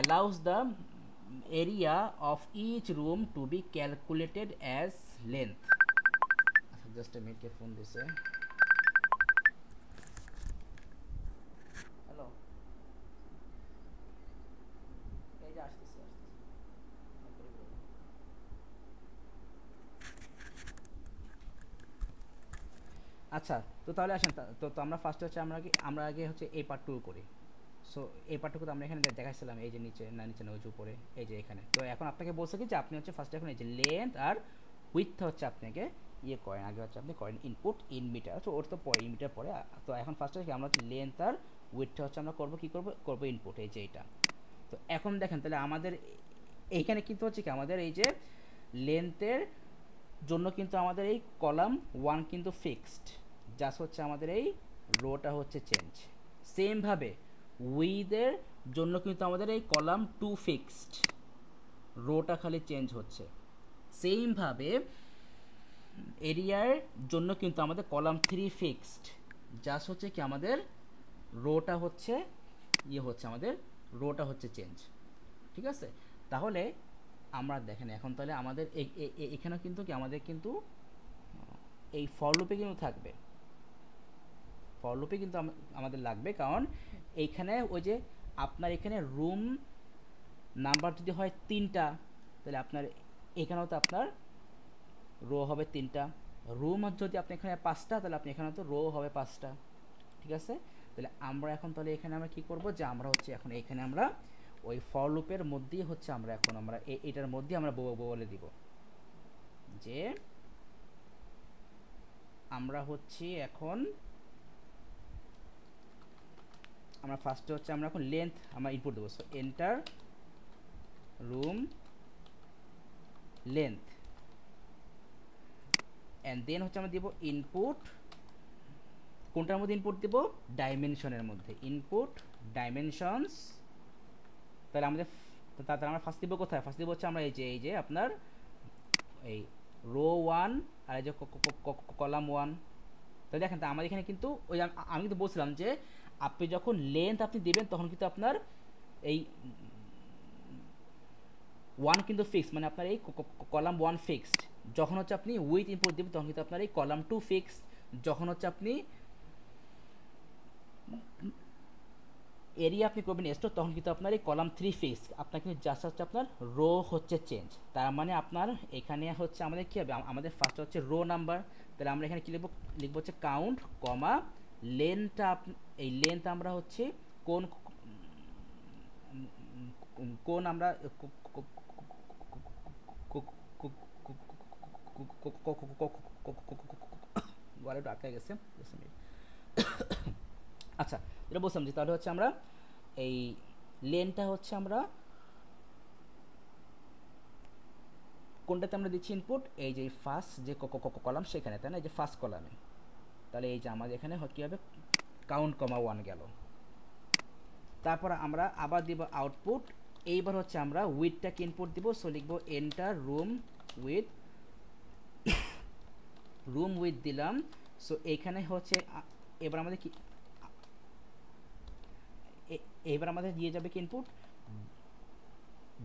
allows the area of each room to be calculated as length। আচ্ছা জাস্ট a minute, ফোন দিছে। হ্যালো, এই যে আসতেছে। আচ্ছা, তো তাহলে আসেন তো আমরা ফার্স্টে হচ্ছে আমরা আগে হচ্ছে এই পার্ট 2 করি। সো এই পার্টটুকু তো আমরা এখানে দেখাইছিলাম, এই যে নিচে না ওই যে উপরে এই যে এখানে। তো এখন আপনাকে বলছে কি যে আপনি হচ্ছে ফার্স্টে এখন এই যে লেন্থ আর উইথটা হচ্ছে আপনাকে ইয়ে করেন, আগে হচ্ছে আপনি করেন ইনপুট ইন মিটার। তো ওর তো পরে মিটার পরে। তো এখন ফার্স্টে কি আমরা হচ্ছে লেন্থ আর উইথটা হচ্ছে আমরা করবো কি করবো ইনপুট এই যে এইটা। তো এখন দেখেন তাহলে আমাদের এইখানে কিন্তু হচ্ছে কি আমাদের এই যে লেন্থের জন্য কিন্তু আমাদের এই কলাম 1 কিন্তু ফিক্সড, জাস্ট হচ্ছে আমাদের এই রোটা হচ্ছে চেঞ্জ। সেমভাবে উইথের জন্য কিন্তু আমাদের এই কলাম 2 ফিক্সড, রোটা খালি চেঞ্জ হচ্ছে। সেমভাবে এরিয়ার জন্য কিন্তু আমাদের কলাম 3 ফিক্সড, জাস্ট হচ্ছে কি আমাদের রোটা হচ্ছে ইয়ে হচ্ছে আমাদের রোটা হচ্ছে চেঞ্জ, ঠিক আছে। তাহলে আমরা দেখেন এখন তাহলে আমাদের এখানেও কিন্তু কি আমাদের কিন্তু এই ফর লুপে কিন্তু থাকবে, ফর লুপে কিন্তু আমাদের লাগবে, কারণ এইখানে ওই যে আপনার এখানে রুম নাম্বার যদি হয় 3টা তাহলে আপনার এখানেও তো আপনার রো হবে 3টা, রুম যদি আপনি এখানে 5টা তাহলে আপনি এখানে তো রো হবে 5টা, ঠিক আছে। তাহলে আমরা এখন তাহলে এখানে আমরা কি করব যে আমরা হচ্ছে এখন এখানে আমরা ওই ফর লুপের মধ্যেই হচ্ছে আমরা এখন আমরা এটার মধ্যে আমরা বলে দিব যে আমরা হচ্ছে এখন আমরা ফার্স্টে হচ্ছে আমরা এখন লেন্থ আমরা ইনপুট দেবো। So enter room length and then হচ্ছে আমরা দিব ইনপুট, কোনটার মধ্যে ইনপুট দেব ডাইমেনশনের মধ্যে, ইনপুট ডাইমেনশনস। তাহলে আমাদের তাহলে আমরা ফার্স্ট দিব কোথায়, ফার্স্ট দিব হচ্ছে আমরা এই যে আপনার এই রো 1 আর এই যে কলাম 1। তো দেখেন তো আমাদের এখানে কিন্তু ওই আমি কিন্তু বলছিলাম যে আপনি যখন লেন্থ আপনি দেবেন তখন কিন্তু আপনার এই 1 কিন্তু ফিক্সড, মানে আপনার এই কলাম 1 ফিক্সড। যখন হচ্ছে আপনি উইথ ইনপুট দেবেন তখন কিন্তু আপনার এই কলাম 2 ফিক্সড। যখন হচ্ছে আপনি এরিয়া আপনি করবেন স্টোর, তখন কিন্তু আপনার এই কলাম 3 ফিক্স, আপনার কিন্তু জাস্ট হচ্ছে আপনার রো হচ্ছে চেঞ্জ। তার মানে আপনার এখানে হচ্ছে আমাদের কী হবে, আমাদের ফার্স্ট হচ্ছে রো নাম্বার, তাহলে আমরা এখানে কী লিখবো, লিখবো হচ্ছে কাউন্ট কমা লেন্থটা, এই লেন্থ আমরা হচ্ছে কোন কোন আমরা গলাটা আটকে গেছে। আচ্ছা, এটা বলছিলাম যে তাহলে হচ্ছে আমরা এই লেনটা হচ্ছে আমরা কোনটাতে আমরা দিচ্ছি ইনপুট, এই যে ফার্স্ট যে কলাম সেখানে, তাই না, এই যে ফার্স্ট কলামে। তাহলে এই যে আমাদের এখানে কী হবে, কাউন্ট কমা 1 গেল। তারপর আমরা আবার দিব আউটপুট, এইবার হচ্ছে আমরা উইথটাকে ইনপুট দিব, সো লিখবো এন্টার রুম উইথ দিলাম। সো এইখানে হচ্ছে এবার আমাদের কি, এবার আমাদের দিয়ে যাবে কি ইনপুট,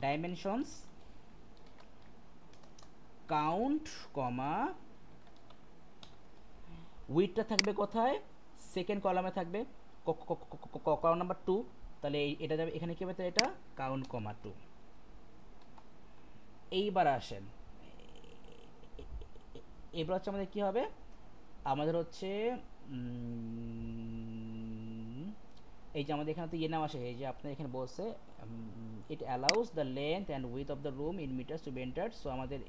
ডাইমেনশনস কাউন্ট কমা উইথটা থাকবে কোথায়, সেকেন্ড কলামে থাকবে, কলাম নাম্বার 2। তাহলে এটা যাবে এখানে কী হবে, তাহলে এটা কাউন্ট কমা 2। এইবার আসেন, এবার হচ্ছে আমাদের কী হবে, আমাদের হচ্ছে এই যে আমাদের এখানে তো ইয়ে নাম আসে, এই যে আপনার এখানে বলছে it allows the length and width of the room in metres to be entered. So আমাদের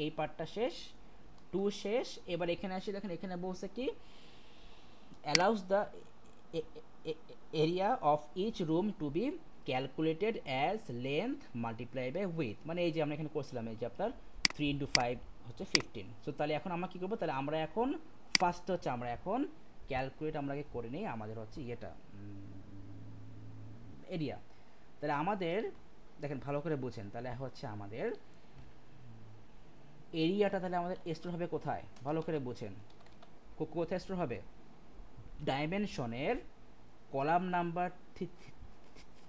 এই পার্টটা শেষ, 2 শেষ। এবার এখানে আসি, দেখেন এখানে বলছে কি allows the area of each room to be calculated as length multiply by width, মানে এই যে আমরা এখানে করছিলাম এই যে আপনার 3 × 5 হচ্ছে 15। সো তাহলে এখন আমরা কী করবো, তাহলে আমরা এখন ফার্স্ট হচ্ছে আমরা এখন ক্যালকুলেট আমরা আগে করে নিই আমাদের হচ্ছে ইয়েটা এরিয়া। তাহলে আমাদের দেখেন ভালো করে বুঝেন, তাহলে হচ্ছে আমাদের এরিয়াটা তাহলে আমাদের স্টোর হবে কোথায়, ভালো করে বুঝেন, কোথায় স্টোর হবে, ডাইমেনশনের কলাম নাম্বার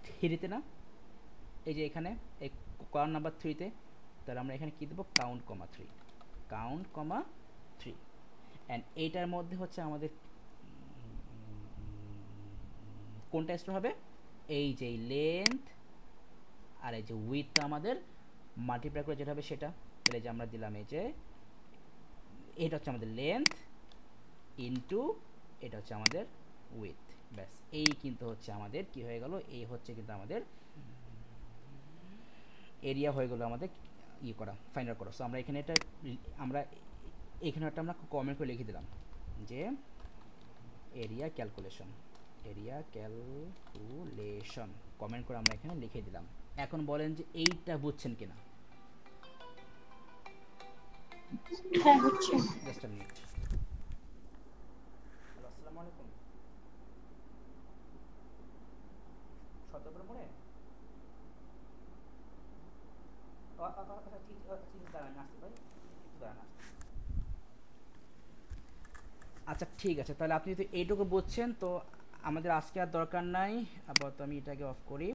3তে না, এই যে এখানে এই কলাম নাম্বার 3তে। তাহলে আমরা এখানে কী দেবো, count comma 3, count comma 3। And এইটার মধ্যে হচ্ছে আমাদের কোনটা স্টোর হবে, এই যে লেন্থ আর এই যে উইথটা আমাদের মাল্টিপ্লাই করে যেটা হবে সেটা। তাহলে যে আমরা দিলাম এই যে এটা হচ্ছে আমাদের লেন্থ ইনটু এটা হচ্ছে আমাদের উইথ, ব্যাস এই কিন্তু হচ্ছে আমাদের কি হয়ে গেল, এই হচ্ছে কিন্তু আমাদের এরিয়া হয়ে গেল আমাদের ই করা, ফাইন্ড আউট করা। সো আমরা এখানে এটা আমরা এখানে একটা আমরা কমেন্ট করে লিখে দিলাম যে এরিয়া ক্যালকুলেশন, কমেন্ট করে আমরা এখানে লিখে দিলাম। এখন বলেন যে এইটা বুঝছেন কিনা, হ্যাঁ হচ্ছে। Just a minute. আসসালামু আলাইকুম, সতেরো পরে ঠিক দাঁড়ান আসতে ভাই, একটু দাঁড়ান আসতে। আচ্ছা ঠিক আছে, তাহলে আপনি যদি এইটুকু বুঝছেন তো আমাদের আজকে আর দরকার নাই, আপাতত আমি এটাকে অফ করি।